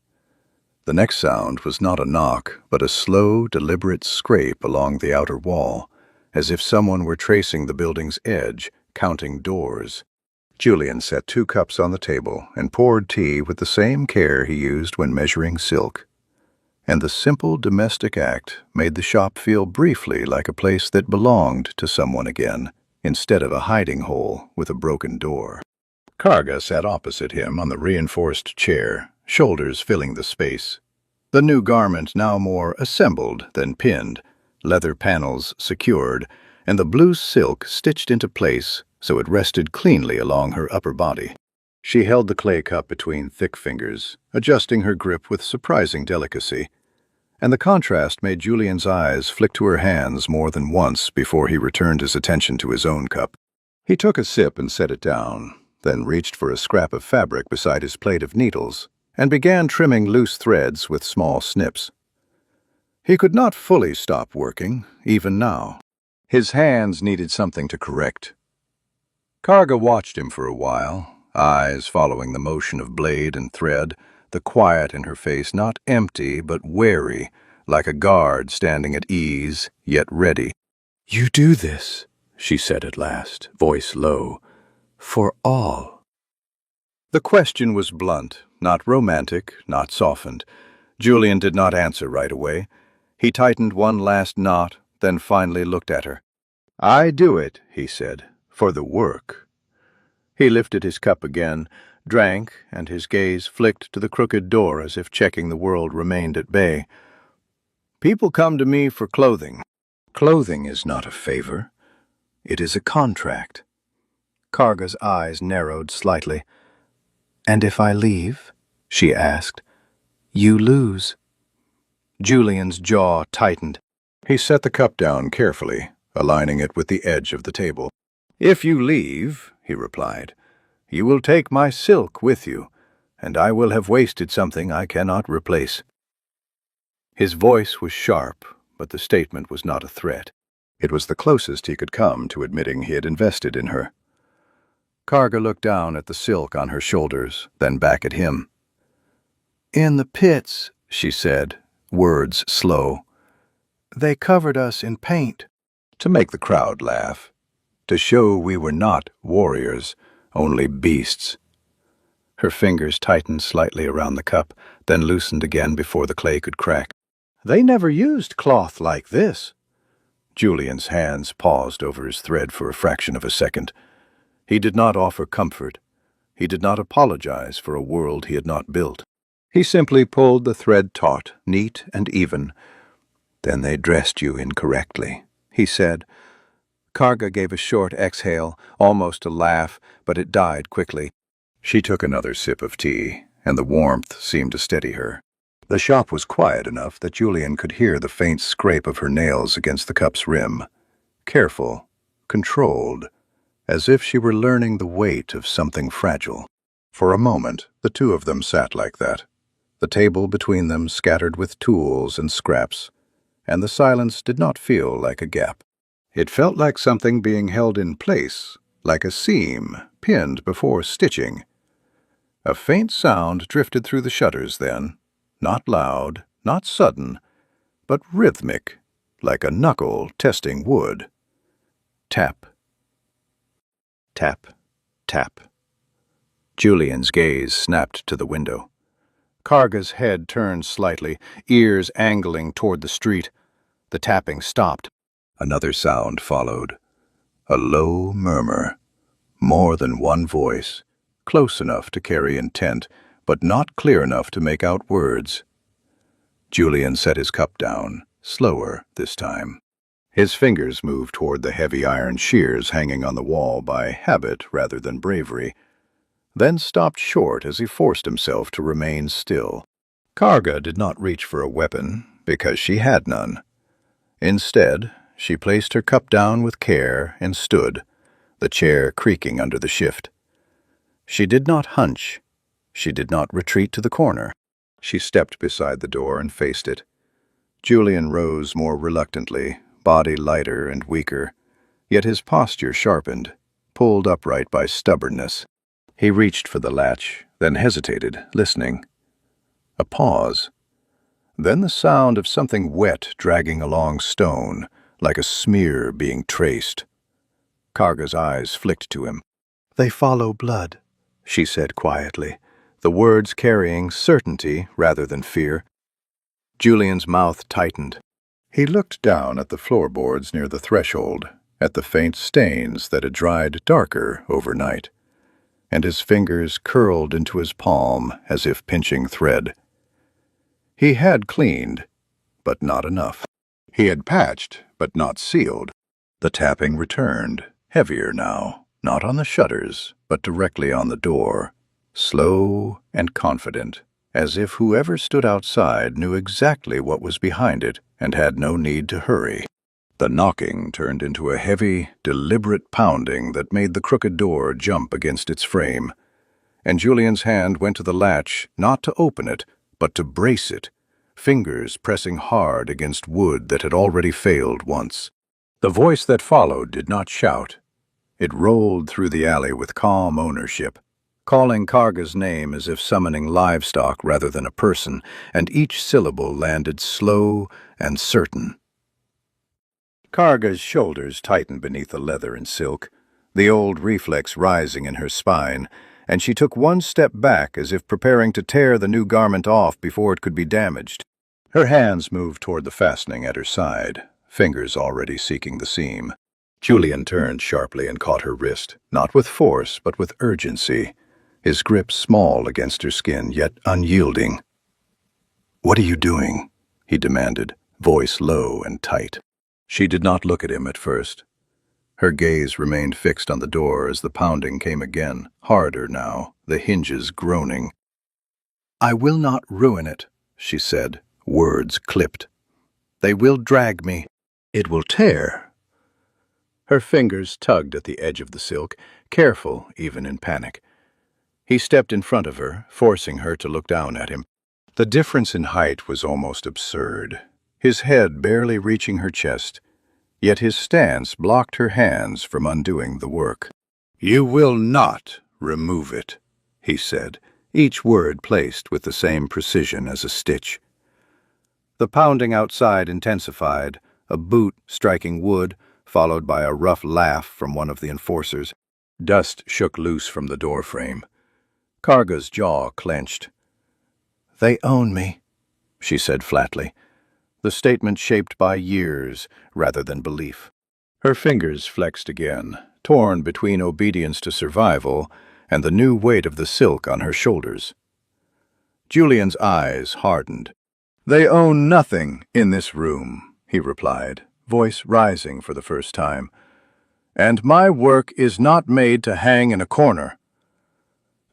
The next sound was not a knock, but a slow, deliberate scrape along the outer wall, as if someone were tracing the building's edge, counting doors. Julian set 2 cups on the table and poured tea with the same care he used when measuring silk. and the simple domestic act made the shop feel briefly like a place that belonged to someone again, instead of a hiding hole with a broken door. Karga sat opposite him on the reinforced chair, shoulders filling the space. The new garment now more assembled than pinned, leather panels secured, and the blue silk stitched into place so it rested cleanly along her upper body. She held the clay cup between thick fingers, adjusting her grip with surprising delicacy, and the contrast made Julian's eyes flick to her hands more than once before he returned his attention to his own cup. He took a sip and set it down, then reached for a scrap of fabric beside his plate of needles and began trimming loose threads with small snips. He could not fully stop working, even now. His hands needed something to correct. Karga watched him for a while, eyes following the motion of blade and thread, the quiet in her face not empty but wary, like a guard standing at ease, yet ready. "You do this," she said at last, voice low, "for all." The question was blunt, not romantic, not softened. Julian did not answer right away. He tightened one last knot, then finally looked at her. "I do it," he said, "for the work." He lifted his cup again, drank, and his gaze flicked to the crooked door as if checking the world remained at bay. "People come to me for clothing. Clothing is not a favor. It is a contract." Karga's eyes narrowed slightly. "And if I leave?" she asked. "You lose." Julian's jaw tightened. He set the cup down carefully, aligning it with the edge of the table. "If you leave," he replied, "you will take my silk with you, and I will have wasted something I cannot replace." His voice was sharp, but the statement was not a threat. It was the closest he could come to admitting he had invested in her. Karga looked down at the silk on her shoulders, then back at him. "In the pits," she said, words slow. "They covered us in paint." To make the crowd laugh. To show we were not warriors, only beasts. Her fingers tightened slightly around the cup, then loosened again before the clay could crack. "They never used cloth like this." Julian's hands paused over his thread for a fraction of a second. He did not offer comfort. He did not apologize for a world he had not built. He simply pulled the thread taut, neat and even. "Then they dressed you incorrectly," he said. Karga gave a short exhale, almost a laugh, but it died quickly. She took another sip of tea, and the warmth seemed to steady her. The shop was quiet enough that Julian could hear the faint scrape of her nails against the cup's rim. Careful, controlled, as if she were learning the weight of something fragile. For a moment, the two of them sat like that, the table between them scattered with tools and scraps, and the silence did not feel like a gap. It felt like something being held in place, like a seam pinned before stitching. A faint sound drifted through the shutters then, not loud, not sudden, but rhythmic, like a knuckle testing wood. Tap. Tap. Tap. Julian's gaze snapped to the window. Karga's head turned slightly, ears angling toward the street. The tapping stopped. Another sound followed. A low murmur. More than one voice, close enough to carry intent, but not clear enough to make out words. Julian set his cup down, slower this time. His fingers moved toward the heavy iron shears hanging on the wall by habit rather than bravery, then stopped short as he forced himself to remain still. Karga did not reach for a weapon, because she had none. Instead, she placed her cup down with care and stood, the chair creaking under the shift. She did not hunch. She did not retreat to the corner. She stepped beside the door and faced it. Julian rose more reluctantly, body lighter and weaker, yet his posture sharpened, pulled upright by stubbornness. He reached for the latch, then hesitated, listening. A pause. Then the sound of something wet dragging along stone, like a smear being traced. Karga's eyes flicked to him. "They follow blood," she said quietly, the words carrying certainty rather than fear. Julian's mouth tightened. He looked down at the floorboards near the threshold, at the faint stains that had dried darker overnight, and his fingers curled into his palm as if pinching thread. He had cleaned, but not enough. He had patched, but not sealed. The tapping returned, heavier now, not on the shutters, but directly on the door, slow and confident, as if whoever stood outside knew exactly what was behind it and had no need to hurry. The knocking turned into a heavy, deliberate pounding that made the crooked door jump against its frame, and Julian's hand went to the latch not to open it, but to brace it, fingers pressing hard against wood that had already failed once. The voice that followed did not shout. It rolled through the alley with calm ownership, calling Karga's name as if summoning livestock rather than a person, and each syllable landed slow and certain. Karga's shoulders tightened beneath the leather and silk, the old reflex rising in her spine, and she took one step back as if preparing to tear the new garment off before it could be damaged. Her hands moved toward the fastening at her side, fingers already seeking the seam. Julian turned sharply and caught her wrist, not with force, but with urgency, his grip small against her skin, yet unyielding. "What are you doing?" he demanded, voice low and tight. She did not look at him at first. Her gaze remained fixed on the door as the pounding came again, harder now, the hinges groaning. "I will not ruin it," she said, words clipped. "They will drag me. It will tear." Her fingers tugged at the edge of the silk, careful even in panic. He stepped in front of her, forcing her to look down at him. The difference in height was almost absurd, his head barely reaching her chest, yet his stance blocked her hands from undoing the work. "You will not remove it," he said, each word placed with the same precision as a stitch. The pounding outside intensified, a boot striking wood, followed by a rough laugh from one of the enforcers. Dust shook loose from the doorframe. Karga's jaw clenched. "They own me," she said flatly, the statement shaped by years rather than belief. Her fingers flexed again, torn between obedience to survival and the new weight of the silk on her shoulders. Julian's eyes hardened. "They own nothing in this room," he replied, voice rising for the first time. "And my work is not made to hang in a corner."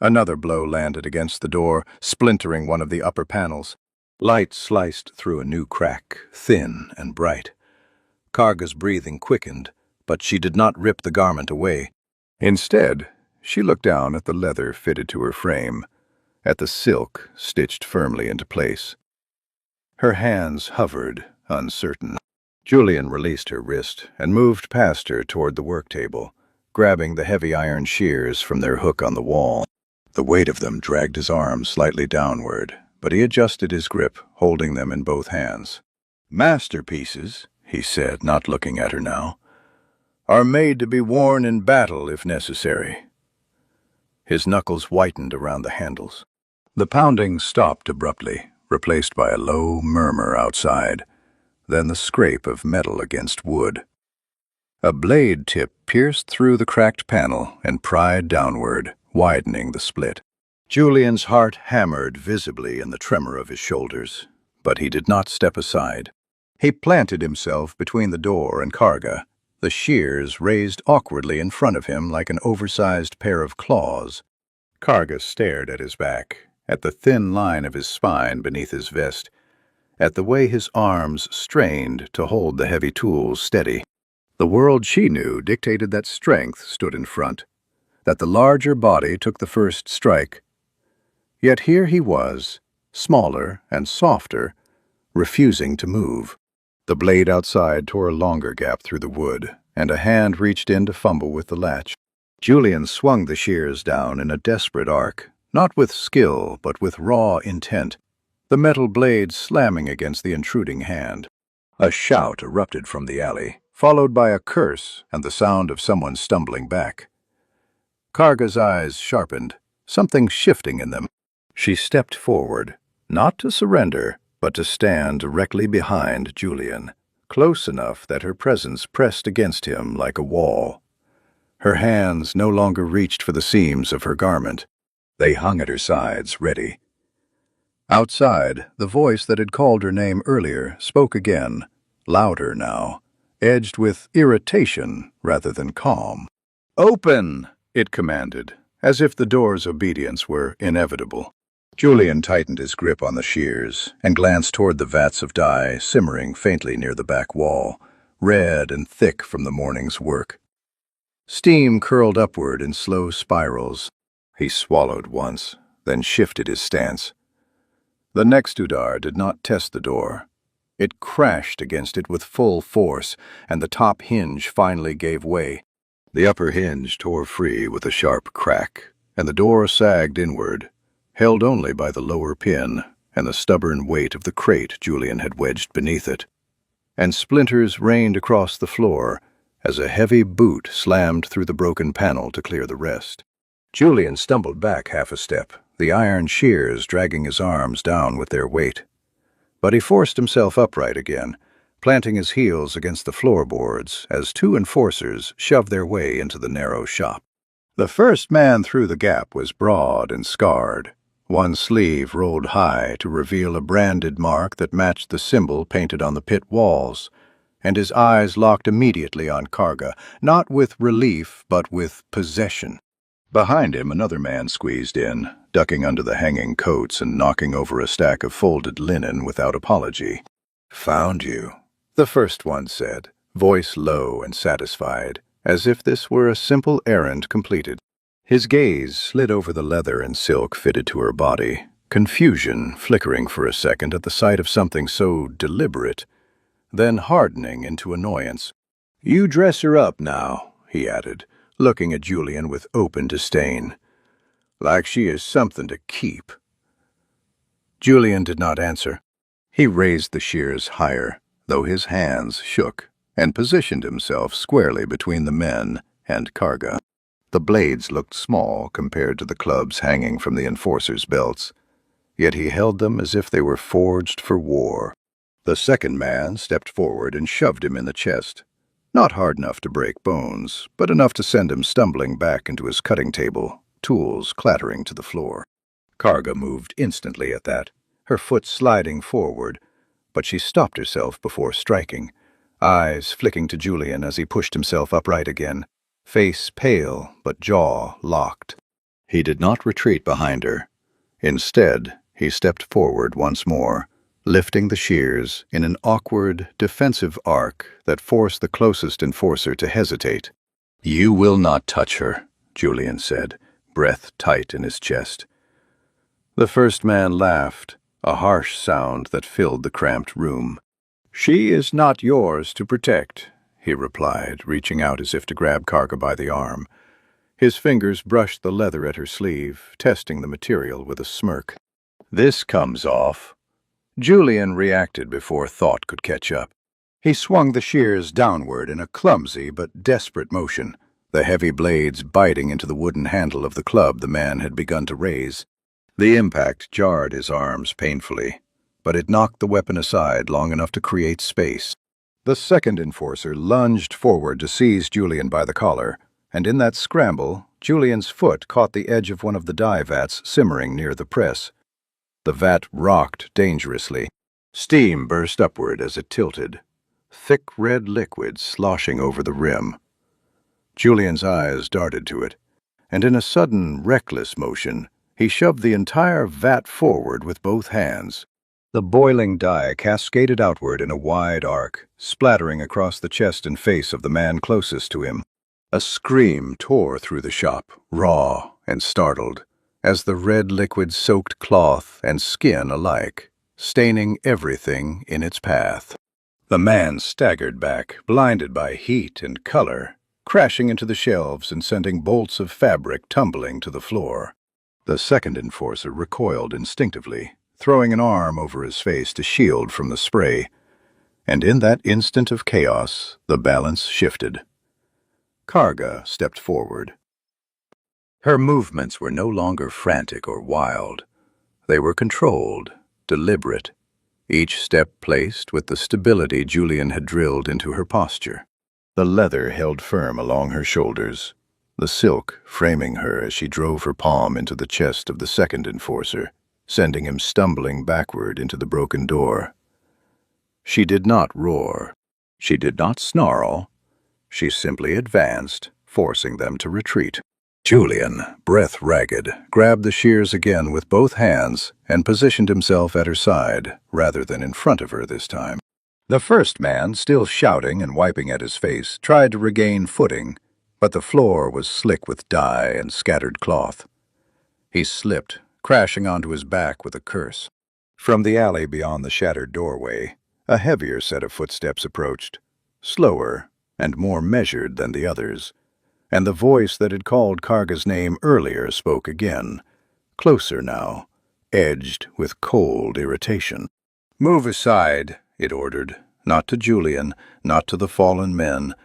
Another blow landed against the door, splintering one of the upper panels. Light sliced through a new crack, thin and bright. Karga's breathing quickened, but she did not rip the garment away. Instead, she looked down at the leather fitted to her frame, at the silk stitched firmly into place. Her hands hovered, uncertain. Julian released her wrist and moved past her toward the work table, grabbing the heavy iron shears from their hook on the wall. The weight of them dragged his arm slightly downward, but he adjusted his grip, holding them in both hands. "Masterpieces," he said, not looking at her now, "are made to be worn in battle if necessary." His knuckles whitened around the handles. The pounding stopped abruptly, replaced by a low murmur outside, then the scrape of metal against wood. A blade tip pierced through the cracked panel and pried downward, widening the split. Julian's heart hammered visibly in the tremor of his shoulders, but he did not step aside. He planted himself between the door and Karga, the shears raised awkwardly in front of him like an oversized pair of claws. Karga stared at his back, at the thin line of his spine beneath his vest, at the way his arms strained to hold the heavy tools steady. The world she knew dictated that strength stood in front, that the larger body took the first strike. Yet here he was, smaller and softer, refusing to move. The blade outside tore a longer gap through the wood, and a hand reached in to fumble with the latch. Julian swung the shears down in a desperate arc, not with skill, but with raw intent, the metal blade slamming against the intruding hand. A shout erupted from the alley, followed by a curse and the sound of someone stumbling back. Karga's eyes sharpened, something shifting in them. She stepped forward, not to surrender, but to stand directly behind Julian, close enough that her presence pressed against him like a wall. Her hands no longer reached for the seams of her garment. They hung at her sides, ready. Outside, the voice that had called her name earlier spoke again, louder now, edged with irritation rather than calm. "Open!" it commanded, as if the door's obedience were inevitable. Julian tightened his grip on the shears and glanced toward the vats of dye simmering faintly near the back wall, red and thick from the morning's work. Steam curled upward in slow spirals. He swallowed once, then shifted his stance. The next Udar did not test the door. It crashed against it with full force, and the top hinge finally gave way. The upper hinge tore free with a sharp crack, and the door sagged inward, held only by the lower pin and the stubborn weight of the crate Julian had wedged beneath it. And splinters rained across the floor as a heavy boot slammed through the broken panel to clear the rest. Julian stumbled back half a step, the iron shears dragging his arms down with their weight. But he forced himself upright again, planting his heels against the floorboards as two enforcers shoved their way into the narrow shop. The first man through the gap was broad and scarred, one sleeve rolled high to reveal a branded mark that matched the symbol painted on the pit walls, and his eyes locked immediately on Karga, not with relief but with possession. Behind him, another man squeezed in, ducking under the hanging coats and knocking over a stack of folded linen without apology. "Found you," the first one said, voice low and satisfied, as if this were a simple errand completed. His gaze slid over the leather and silk fitted to her body, confusion flickering for a second at the sight of something so deliberate, then hardening into annoyance. "You dress her up now," he added, looking at Julian with open disdain, "like she is something to keep." Julian did not answer. He raised the shears higher, though his hands shook, and positioned himself squarely between the men and Karga. The blades looked small compared to the clubs hanging from the enforcers' belts, yet he held them as if they were forged for war. The second man stepped forward and shoved him in the chest, not hard enough to break bones, but enough to send him stumbling back into his cutting table, tools clattering to the floor. Karga moved instantly at that, her foot sliding forward, but she stopped herself before striking, eyes flicking to Julian as he pushed himself upright again, face pale but jaw locked. He did not retreat behind her. Instead, he stepped forward once more, lifting the shears in an awkward, defensive arc that forced the closest enforcer to hesitate. "You will not touch her," Julian said, breath tight in his chest. The first man laughed, a harsh sound that filled the cramped room. "She is not yours to protect," he replied, reaching out as if to grab Karga by the arm. His fingers brushed the leather at her sleeve, testing the material with a smirk. "This comes off." Julian reacted before thought could catch up. He swung the shears downward in a clumsy but desperate motion, the heavy blades biting into the wooden handle of the club the man had begun to raise. The impact jarred his arms painfully, but it knocked the weapon aside long enough to create space. The second enforcer lunged forward to seize Julian by the collar, and in that scramble, Julian's foot caught the edge of one of the dye vats simmering near the press. The vat rocked dangerously. Steam burst upward as it tilted, thick red liquid sloshing over the rim. Julian's eyes darted to it, and in a sudden, reckless motion, he shoved the entire vat forward with both hands. The boiling dye cascaded outward in a wide arc, splattering across the chest and face of the man closest to him. A scream tore through the shop, raw and startled, as the red liquid soaked cloth and skin alike, staining everything in its path. The man staggered back, blinded by heat and color, crashing into the shelves and sending bolts of fabric tumbling to the floor. The second enforcer recoiled instinctively, throwing an arm over his face to shield from the spray, and in that instant of chaos, the balance shifted. Karga stepped forward. Her movements were no longer frantic or wild. They were controlled, deliberate. each step placed with the stability Julian had drilled into her posture. The leather held firm along her shoulders, the silk framing her as she drove her palm into the chest of the second enforcer, sending him stumbling backward into the broken door. She did not roar. She did not snarl. She simply advanced, forcing them to retreat. Julian, breath ragged, grabbed the shears again with both hands and positioned himself at her side, rather than in front of her this time. The first man, still shouting and wiping at his face, tried to regain footing, but the floor was slick with dye and scattered cloth. He slipped, crashing onto his back with a curse. From the alley beyond the shattered doorway, a heavier set of footsteps approached, slower and more measured than the others, and the voice that had called Karga's name earlier spoke again, closer now, edged with cold irritation. "Move aside," it ordered, not to Julian, not to the fallen men,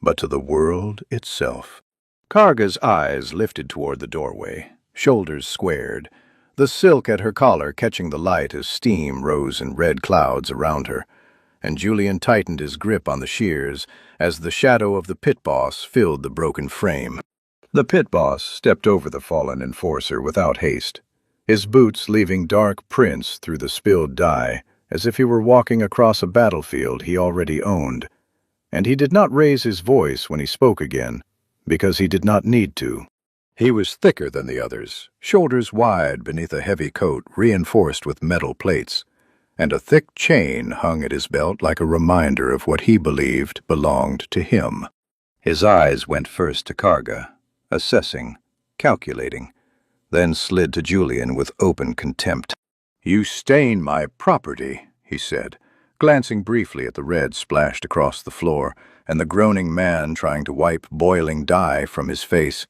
but to the world itself. Karga's eyes lifted toward the doorway, shoulders squared, the silk at her collar catching the light as steam rose in red clouds around her, and Julian tightened his grip on the shears as the shadow of the pit boss filled the broken frame. The pit boss stepped over the fallen enforcer without haste, his boots leaving dark prints through the spilled dye, as if he were walking across a battlefield he already owned. And he did not raise his voice when he spoke again, because he did not need to. He was thicker than the others, shoulders wide beneath a heavy coat reinforced with metal plates, and a thick chain hung at his belt like a reminder of what he believed belonged to him. His eyes went first to Karga, assessing, calculating, then slid to Julian with open contempt. "You stain my property," he said, glancing briefly at the red splashed across the floor and the groaning man trying to wipe boiling dye from his face.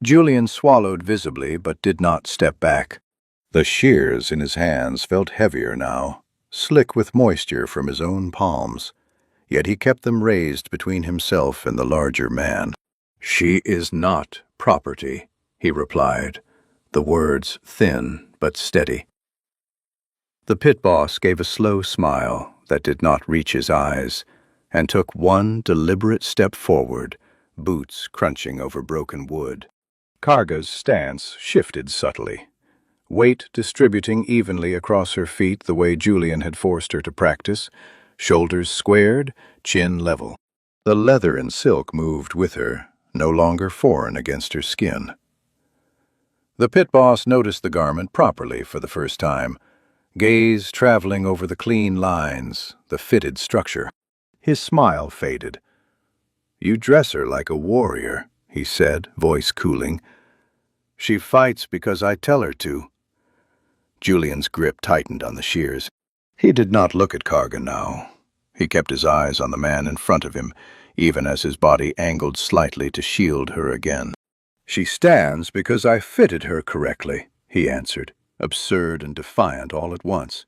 Julian swallowed visibly but did not step back. The shears in his hands felt heavier now, slick with moisture from his own palms, yet he kept them raised between himself and the larger man. "She is not property," he replied, the words thin but steady. The pit boss gave a slow smile that did not reach his eyes, and took one deliberate step forward, boots crunching over broken wood. Karga's stance shifted subtly, weight distributing evenly across her feet the way Julian had forced her to practice, shoulders squared, chin level. The leather and silk moved with her, no longer foreign against her skin. The pit boss noticed the garment properly for the first time, gaze traveling over the clean lines, the fitted structure. His smile faded. "You dress her like a warrior," he said, voice cooling. "She fights because I tell her to." Julian's grip tightened on the shears. He did not look at Karga now. He kept his eyes on the man in front of him, even as his body angled slightly to shield her again. "She stands because I fitted her correctly," he answered, absurd and defiant all at once.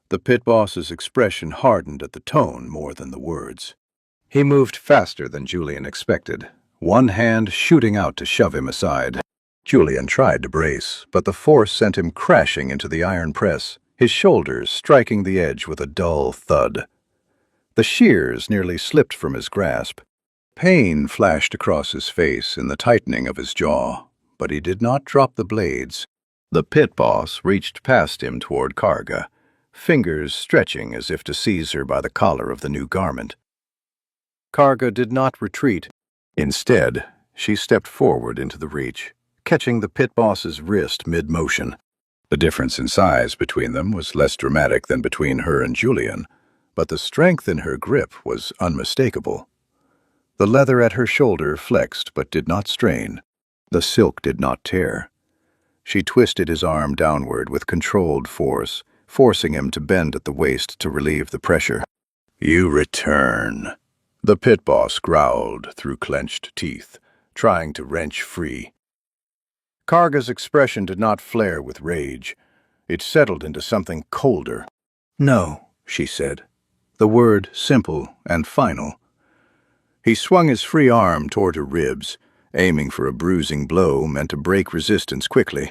The pit boss's expression hardened at the tone more than the words. He moved faster than Julian expected, one hand shooting out to shove him aside. Julian tried to brace, but the force sent him crashing into the iron press, his shoulders striking the edge with a dull thud. The shears nearly slipped from his grasp. Pain flashed across his face in the tightening of his jaw, but he did not drop the blades. The pit boss reached past him toward Karga, fingers stretching as if to seize her by the collar of the new garment. Karga did not retreat. Instead, she stepped forward into the reach, catching the pit boss's wrist mid-motion. The difference in size between them was less dramatic than between her and Julian, but the strength in her grip was unmistakable. The leather at her shoulder flexed but did not strain. The silk did not tear. She twisted his arm downward with controlled force, forcing him to bend at the waist to relieve the pressure. "You return," the pit boss growled through clenched teeth, trying to wrench free. Karga's expression did not flare with rage. It settled into something colder. "No," she said, the word simple and final. He swung his free arm toward her ribs, aiming for a bruising blow meant to break resistance quickly.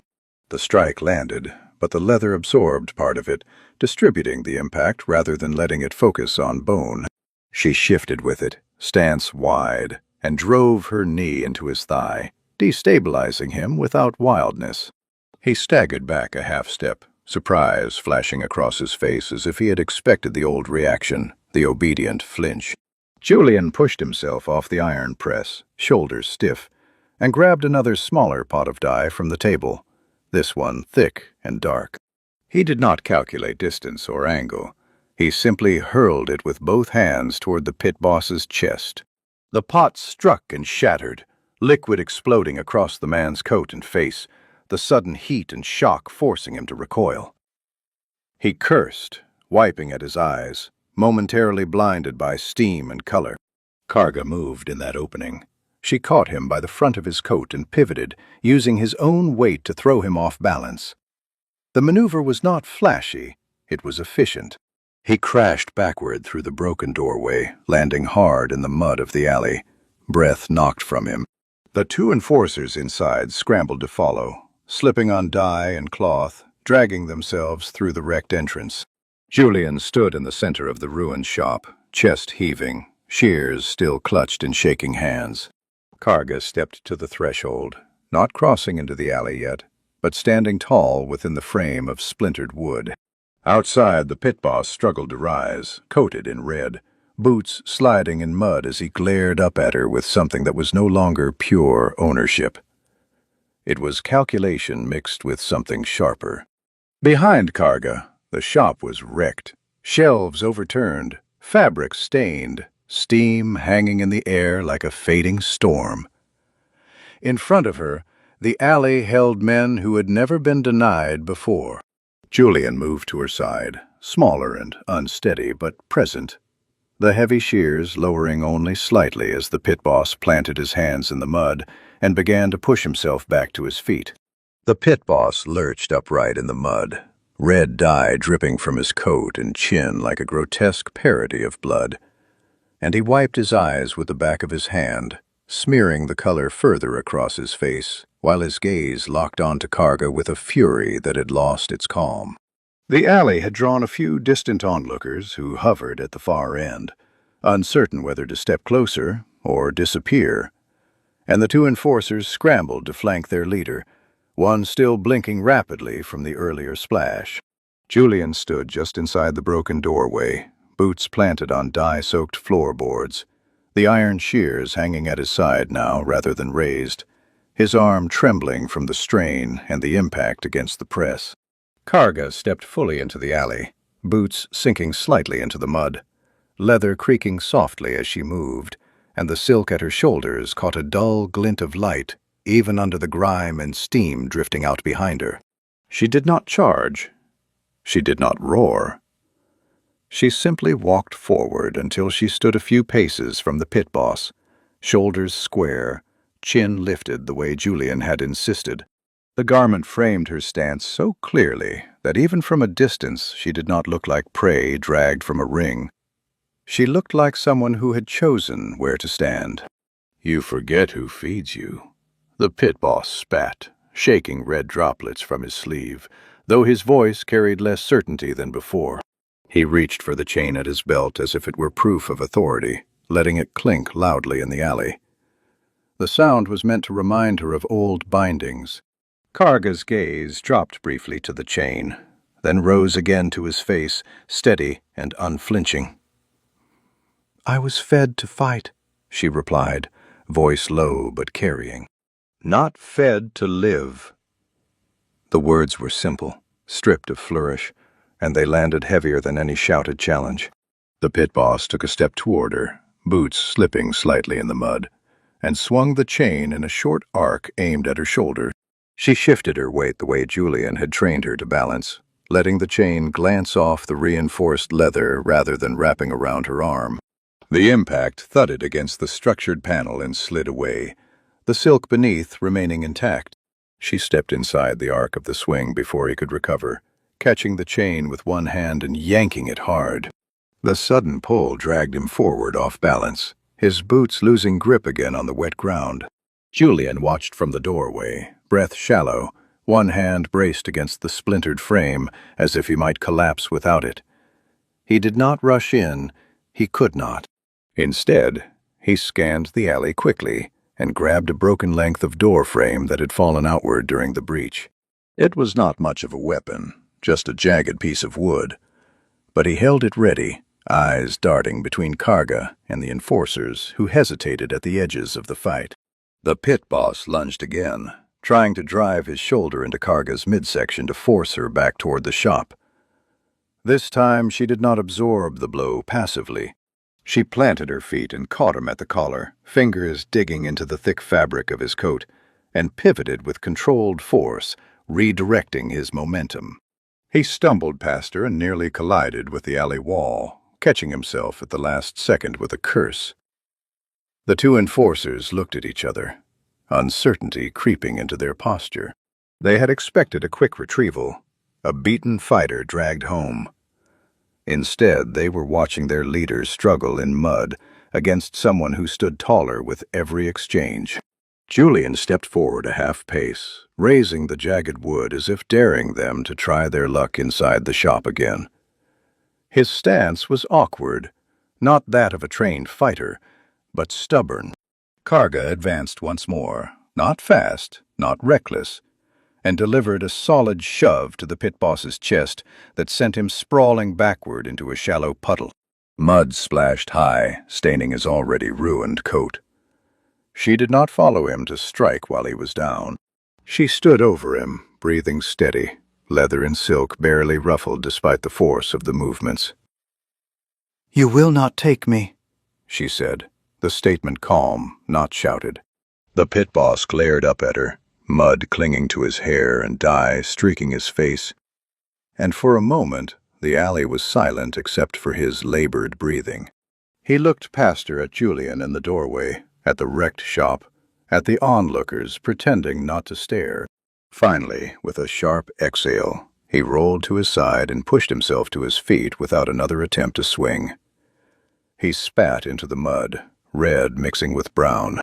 The strike landed, but the leather absorbed part of it, distributing the impact rather than letting it focus on bone. She shifted with it, stance wide, and drove her knee into his thigh, destabilizing him without wildness. He staggered back a half step, surprise flashing across his face as if he had expected the old reaction, the obedient flinch. Julian pushed himself off the iron press, shoulders stiff, and grabbed another smaller pot of dye from the table, this one thick and dark. He did not calculate distance or angle. He simply hurled it with both hands toward the pit boss's chest. The pot struck and shattered, liquid exploding across the man's coat and face, the sudden heat and shock forcing him to recoil. He cursed, wiping at his eyes, momentarily blinded by steam and color. Karga moved in that opening. She caught him by the front of his coat and pivoted, using his own weight to throw him off balance. The maneuver was not flashy, it was efficient. He crashed backward through the broken doorway, landing hard in the mud of the alley. Breath knocked from him. The two enforcers inside scrambled to follow, slipping on dye and cloth, dragging themselves through the wrecked entrance. Julian stood in the center of the ruined shop, chest heaving, shears still clutched in shaking hands. Karga stepped to the threshold, not crossing into the alley yet, but standing tall within the frame of splintered wood. Outside, the pit boss struggled to rise, coated in red, boots sliding in mud as he glared up at her with something that was no longer pure ownership. It was calculation mixed with something sharper. Behind Karga, the shop was wrecked, shelves overturned, fabric stained, steam hanging in the air like a fading storm. In front of her, the alley held men who had never been denied before. Julian moved to her side, smaller and unsteady, but present, the heavy shears lowering only slightly as the pit boss planted his hands in the mud and began to push himself back to his feet. The pit boss lurched upright in the mud, red dye dripping from his coat and chin like a grotesque parody of blood, and he wiped his eyes with the back of his hand, smearing the color further across his face, while his gaze locked onto Karga with a fury that had lost its calm. The alley had drawn a few distant onlookers who hovered at the far end, uncertain whether to step closer or disappear, and the two enforcers scrambled to flank their leader, one still blinking rapidly from the earlier splash. Julian stood just inside the broken doorway, boots planted on dye-soaked floorboards, the iron shears hanging at his side now rather than raised, his arm trembling from the strain and the impact against the press. Karga stepped fully into the alley, boots sinking slightly into the mud, leather creaking softly as she moved, and the silk at her shoulders caught a dull glint of light, even under the grime and steam drifting out behind her. She did not charge. She did not roar. She simply walked forward until she stood a few paces from the pit boss, shoulders square, chin lifted the way Julian had insisted. The garment framed her stance so clearly that even from a distance she did not look like prey dragged from a ring. She looked like someone who had chosen where to stand. "You forget who feeds you." The pit boss spat, shaking red droplets from his sleeve, though his voice carried less certainty than before. He reached for the chain at his belt as if it were proof of authority, letting it clink loudly in the alley. The sound was meant to remind her of old bindings. Karga's gaze dropped briefly to the chain, then rose again to his face, steady and unflinching. "I was fed to fight," she replied, voice low but carrying. "Not fed to live." The words were simple, stripped of flourish, and they landed heavier than any shouted challenge. The pit boss took a step toward her, boots slipping slightly in the mud, and swung the chain in a short arc aimed at her shoulder. She shifted her weight the way Julian had trained her to balance, letting the chain glance off the reinforced leather rather than wrapping around her arm. The impact thudded against the structured panel and slid away, the silk beneath remaining intact. She stepped inside the arc of the swing before he could recover, catching the chain with one hand and yanking it hard. The sudden pull dragged him forward off balance, his boots losing grip again on the wet ground. Julian watched from the doorway, breath shallow, One hand braced against the splintered frame, as if he might collapse without it. He did not rush in. He could not. Instead, he scanned the alley quickly and grabbed a broken length of door frame that had fallen outward during the breach. It was not much of a weapon, just a jagged piece of wood, but he held it ready, eyes darting between Karga and the enforcers who hesitated at the edges of the fight. The pit boss lunged again, trying to drive his shoulder into Karga's midsection to force her back toward the shop. This time she did not absorb the blow passively. She planted her feet and caught him at the collar, fingers digging into the thick fabric of his coat, and pivoted with controlled force, redirecting his momentum. He stumbled past her and nearly collided with the alley wall, catching himself at the last second with a curse. The two enforcers looked at each other, uncertainty creeping into their posture. They had expected a quick retrieval, a beaten fighter dragged home. Instead, they were watching their leader struggle in mud against someone who stood taller with every exchange. Julian stepped forward a half-pace, raising the jagged wood as if daring them to try their luck inside the shop again. His stance was awkward, not that of a trained fighter, but stubborn. Karga advanced once more, not fast, not reckless, and delivered a solid shove to the pit boss's chest that sent him sprawling backward into a shallow puddle. Mud splashed high, staining his already ruined coat. She did not follow him to strike while he was down. She stood over him, breathing steady, leather and silk barely ruffled despite the force of the movements. "You will not take me," she said, the statement calm, not shouted. The pit boss glared up at her, mud clinging to his hair and dye streaking his face, and for a moment the alley was silent except for his labored breathing. He looked past her at Julian in the doorway, at the wrecked shop, at the onlookers pretending not to stare. Finally, with a sharp exhale, he rolled to his side and pushed himself to his feet without another attempt to swing. He spat into the mud, red mixing with brown.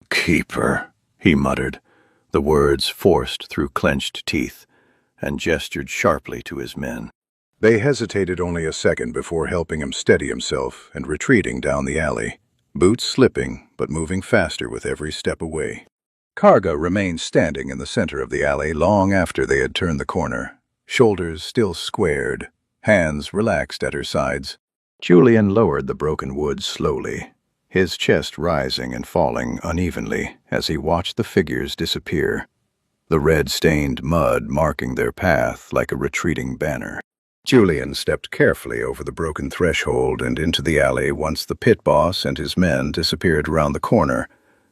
"Keep her," he muttered, the words forced through clenched teeth, and gestured sharply to his men. They hesitated only a second before helping him steady himself and retreating down the alley, boots slipping but moving faster with every step away. Karga remained standing in the center of the alley long after they had turned the corner, shoulders still squared, hands relaxed at her sides. Julian lowered the broken wood slowly, his chest rising and falling unevenly as he watched the figures disappear, the red-stained mud marking their path like a retreating banner. Julian stepped carefully over the broken threshold and into the alley once the pit boss and his men disappeared around the corner,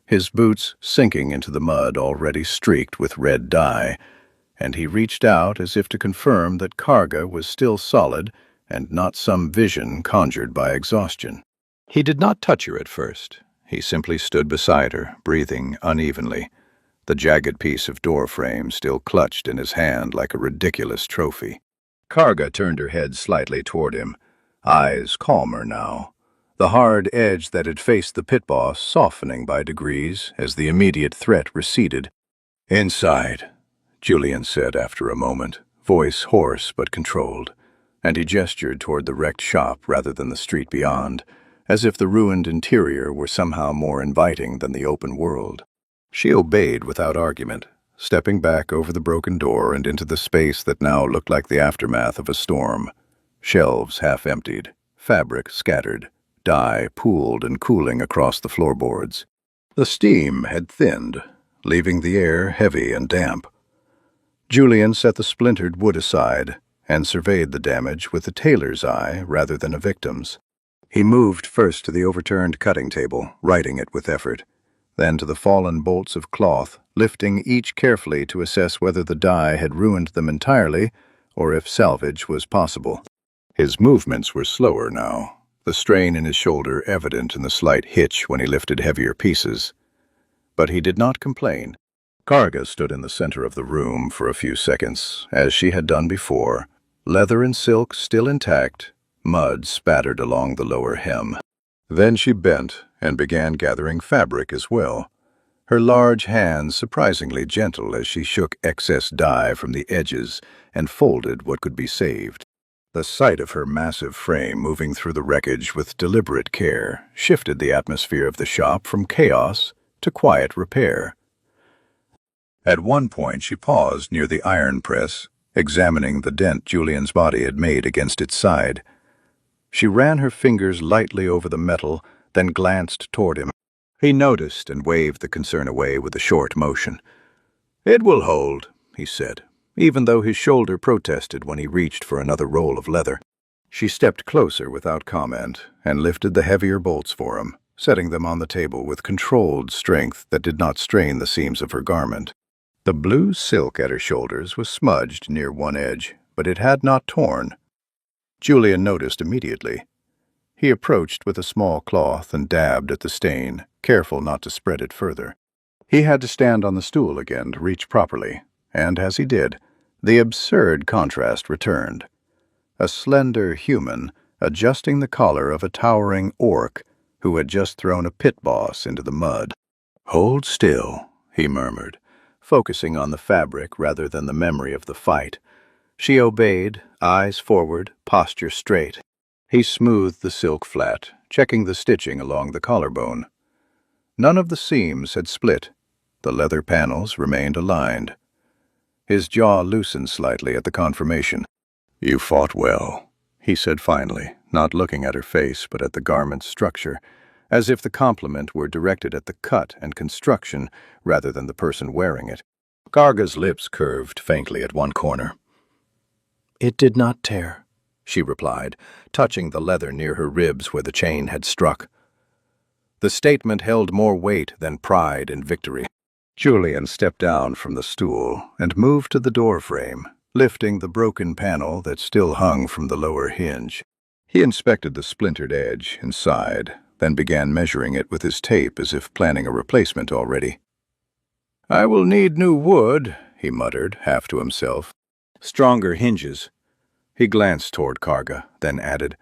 his boots sinking into the mud already streaked with red dye, and he reached out as if to confirm that Karga was still solid and not some vision conjured by exhaustion. He did not touch her at first. He simply stood beside her, breathing unevenly, the jagged piece of door frame still clutched in his hand like a ridiculous trophy. Karga turned her head slightly toward him, eyes calmer now, the hard edge that had faced the pit boss softening by degrees as the immediate threat receded. "Inside," Julian said after a moment, voice hoarse but controlled, and he gestured toward the wrecked shop rather than the street beyond, as if the ruined interior were somehow more inviting than the open world. She obeyed without argument, stepping back over the broken door and into the space that now looked like the aftermath of a storm. Shelves half-emptied, fabric scattered, dye pooled and cooling across the floorboards. The steam had thinned, leaving the air heavy and damp. Julian set the splintered wood aside and surveyed the damage with a tailor's eye rather than a victim's. He moved first to the overturned cutting table, righting it with effort, then to the fallen bolts of cloth, lifting each carefully to assess whether the dye had ruined them entirely or if salvage was possible. His movements were slower now, the strain in his shoulder evident in the slight hitch when he lifted heavier pieces. But he did not complain. Karga stood in the center of the room for a few seconds, as she had done before, leather and silk still intact, mud spattered along the lower hem. Then she bent and began gathering fabric as well, her large hands surprisingly gentle as she shook excess dye from the edges and folded what could be saved. The sight of her massive frame moving through the wreckage with deliberate care shifted the atmosphere of the shop from chaos to quiet repair. At one point she paused near the iron press, examining the dent Julian's body had made against its side. She ran her fingers lightly over the metal, then glanced toward him. He noticed and waved the concern away with a short motion. "It will hold," he said, even though his shoulder protested when he reached for another roll of leather. She stepped closer without comment and lifted the heavier bolts for him, setting them on the table with controlled strength that did not strain the seams of her garment. The blue silk at her shoulders was smudged near one edge, but it had not torn. Julian noticed immediately. He approached with a small cloth and dabbed at the stain, careful not to spread it further. He had to stand on the stool again to reach properly, and as he did, the absurd contrast returned. A slender human adjusting the collar of a towering orc who had just thrown a pit boss into the mud. "Hold still," he murmured, focusing on the fabric rather than the memory of the fight. She obeyed, eyes forward, posture straight. He smoothed the silk flat, checking the stitching along the collarbone. None of the seams had split. The leather panels remained aligned. His jaw loosened slightly at the confirmation. "You fought well," he said finally, not looking at her face but at the garment's structure, as if the compliment were directed at the cut and construction rather than the person wearing it. Karga's lips curved faintly at one corner. "It did not tear," she replied, touching the leather near her ribs where the chain had struck. The statement held more weight than pride in victory. Julian stepped down from the stool and moved to the door frame, lifting the broken panel that still hung from the lower hinge. He inspected the splintered edge and sighed, then began measuring it with his tape as if planning a replacement already. "I will need new wood," he muttered, half to himself. "Stronger hinges." He glanced toward Karga, then added,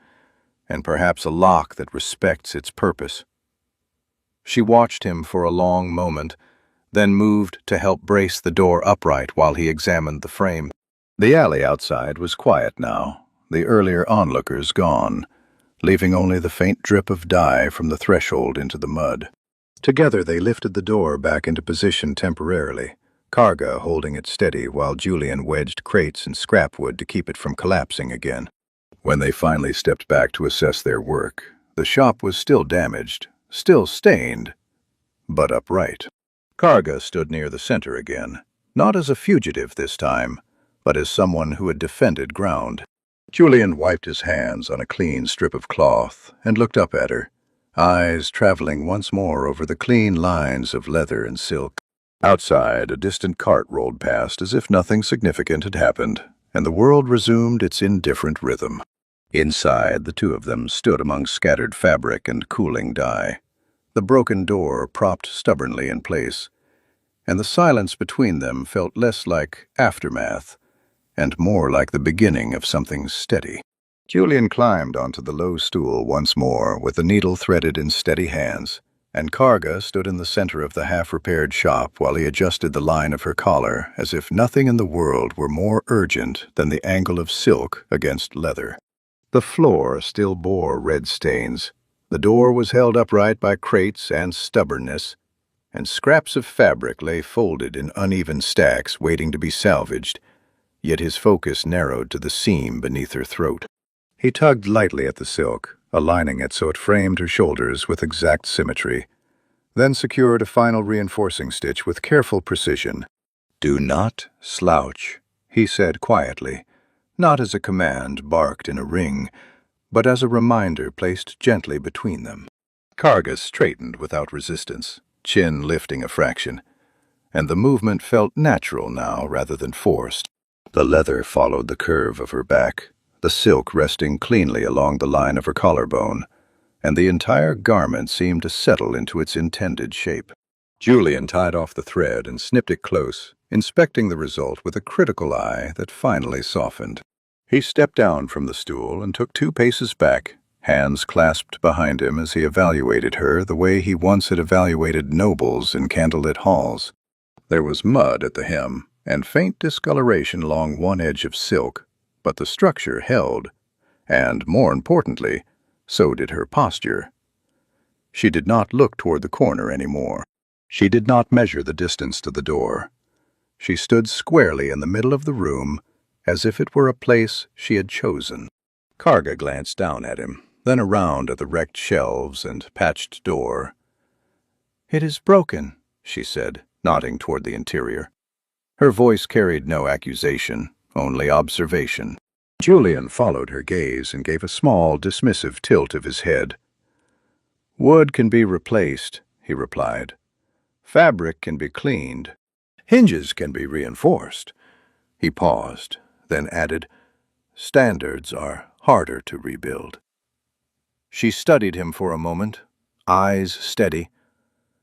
"And perhaps a lock that respects its purpose." She watched him for a long moment, then moved to help brace the door upright while he examined the frame. The alley outside was quiet now, the earlier onlookers gone, leaving only the faint drip of dye from the threshold into the mud. Together they lifted the door back into position temporarily, Karga holding it steady while Julian wedged crates and scrapwood to keep it from collapsing again. When they finally stepped back to assess their work, the shop was still damaged, still stained, but upright. Karga stood near the center again, not as a fugitive this time, but as someone who had defended ground. Julian wiped his hands on a clean strip of cloth and looked up at her, eyes traveling once more over the clean lines of leather and silk. Outside, a distant cart rolled past as if nothing significant had happened, and the world resumed its indifferent rhythm. Inside, the two of them stood among scattered fabric and cooling dye, the broken door propped stubbornly in place, and the silence between them felt less like aftermath and more like the beginning of something steady. Julian climbed onto the low stool once more with the needle threaded in steady hands, and Karga stood in the center of the half-repaired shop while he adjusted the line of her collar as if nothing in the world were more urgent than the angle of silk against leather. The floor still bore red stains. The door was held upright by crates and stubbornness, and scraps of fabric lay folded in uneven stacks waiting to be salvaged, yet his focus narrowed to the seam beneath her throat. He tugged lightly at the silk, aligning it so it framed her shoulders with exact symmetry, then secured a final reinforcing stitch with careful precision. "Do not slouch," he said quietly, not as a command barked in a ring, but as a reminder placed gently between them. Karga straightened without resistance, chin lifting a fraction, and the movement felt natural now rather than forced. The leather followed the curve of her back, the silk resting cleanly along the line of her collarbone, and the entire garment seemed to settle into its intended shape. Julian tied off the thread and snipped it close, inspecting the result with a critical eye that finally softened. He stepped down from the stool and took 2 paces back, hands clasped behind him as he evaluated her the way he once had evaluated nobles in candlelit halls. There was mud at the hem and faint discoloration along one edge of silk, but the structure held, and, more importantly, so did her posture. She did not look toward the corner anymore. She did not measure the distance to the door. She stood squarely in the middle of the room, as if it were a place she had chosen. Karga glanced down at him, then around at the wrecked shelves and patched door. "It is broken," she said, nodding toward the interior. Her voice carried no accusation, only observation. Julian followed her gaze and gave a small, dismissive tilt of his head. "Wood can be replaced," he replied. "Fabric can be cleaned. Hinges can be reinforced." He paused, then added, "Standards are harder to rebuild." She studied him for a moment, eyes steady,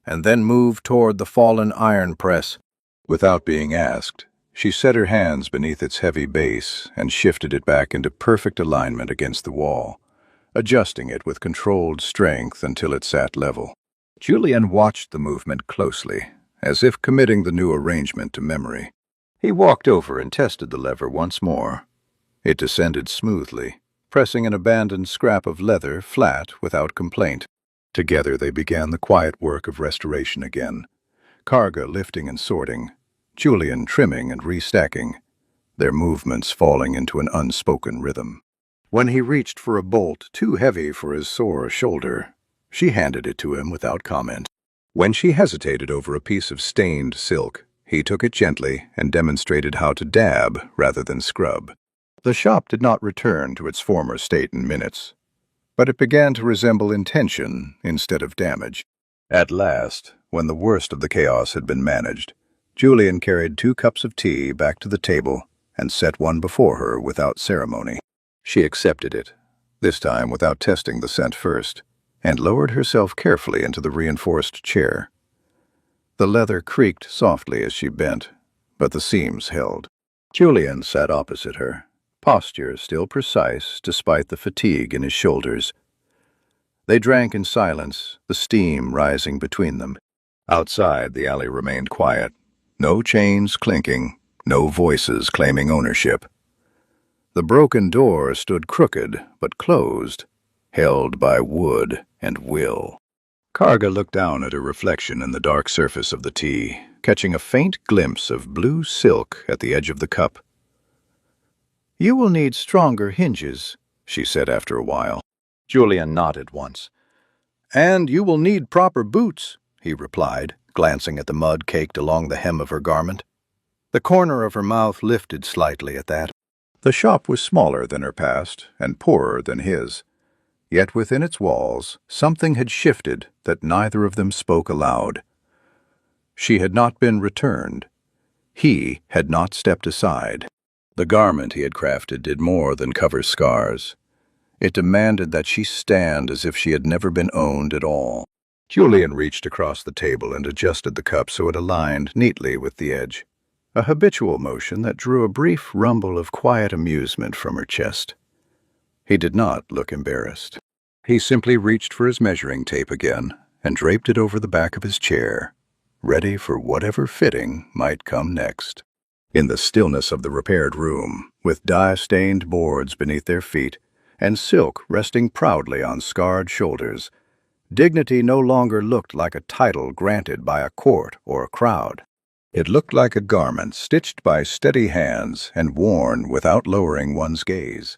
and then moved toward the fallen iron press. Without being asked, she set her hands beneath its heavy base and shifted it back into perfect alignment against the wall, adjusting it with controlled strength until it sat level. Julian watched the movement closely, as if committing the new arrangement to memory. He walked over and tested the lever once more. It descended smoothly, pressing an abandoned scrap of leather flat without complaint. Together they began the quiet work of restoration again, Karga lifting and sorting, Julian trimming and restacking, their movements falling into an unspoken rhythm. When he reached for a bolt too heavy for his sore shoulder, she handed it to him without comment. When she hesitated over a piece of stained silk, he took it gently and demonstrated how to dab rather than scrub. The shop did not return to its former state in minutes, but it began to resemble intention instead of damage. At last, when the worst of the chaos had been managed, Julian carried 2 cups of tea back to the table and set one before her without ceremony. She accepted it, this time without testing the scent first, and lowered herself carefully into the reinforced chair. The leather creaked softly as she bent, but the seams held. Julian sat opposite her, posture still precise despite the fatigue in his shoulders. They drank in silence, the steam rising between them. Outside, the alley remained quiet. No chains clinking, no voices claiming ownership. The broken door stood crooked but closed, held by wood and will. Karga looked down at her reflection in the dark surface of the tea, catching a faint glimpse of blue silk at the edge of the cup. "You will need stronger hinges," she said after a while. Julian nodded once. "And you will need proper boots," he replied, glancing at the mud caked along the hem of her garment. The corner of her mouth lifted slightly at that. The shop was smaller than her past and poorer than his. Yet within its walls, something had shifted that neither of them spoke aloud. She had not been returned. He had not stepped aside. The garment he had crafted did more than cover scars. It demanded that she stand as if she had never been owned at all. Julian reached across the table and adjusted the cup so it aligned neatly with the edge, a habitual motion that drew a brief rumble of quiet amusement from her chest. He did not look embarrassed. He simply reached for his measuring tape again and draped it over the back of his chair, ready for whatever fitting might come next. In the stillness of the repaired room, with dye-stained boards beneath their feet and silk resting proudly on scarred shoulders, dignity no longer looked like a title granted by a court or a crowd. It looked like a garment stitched by steady hands and worn without lowering one's gaze.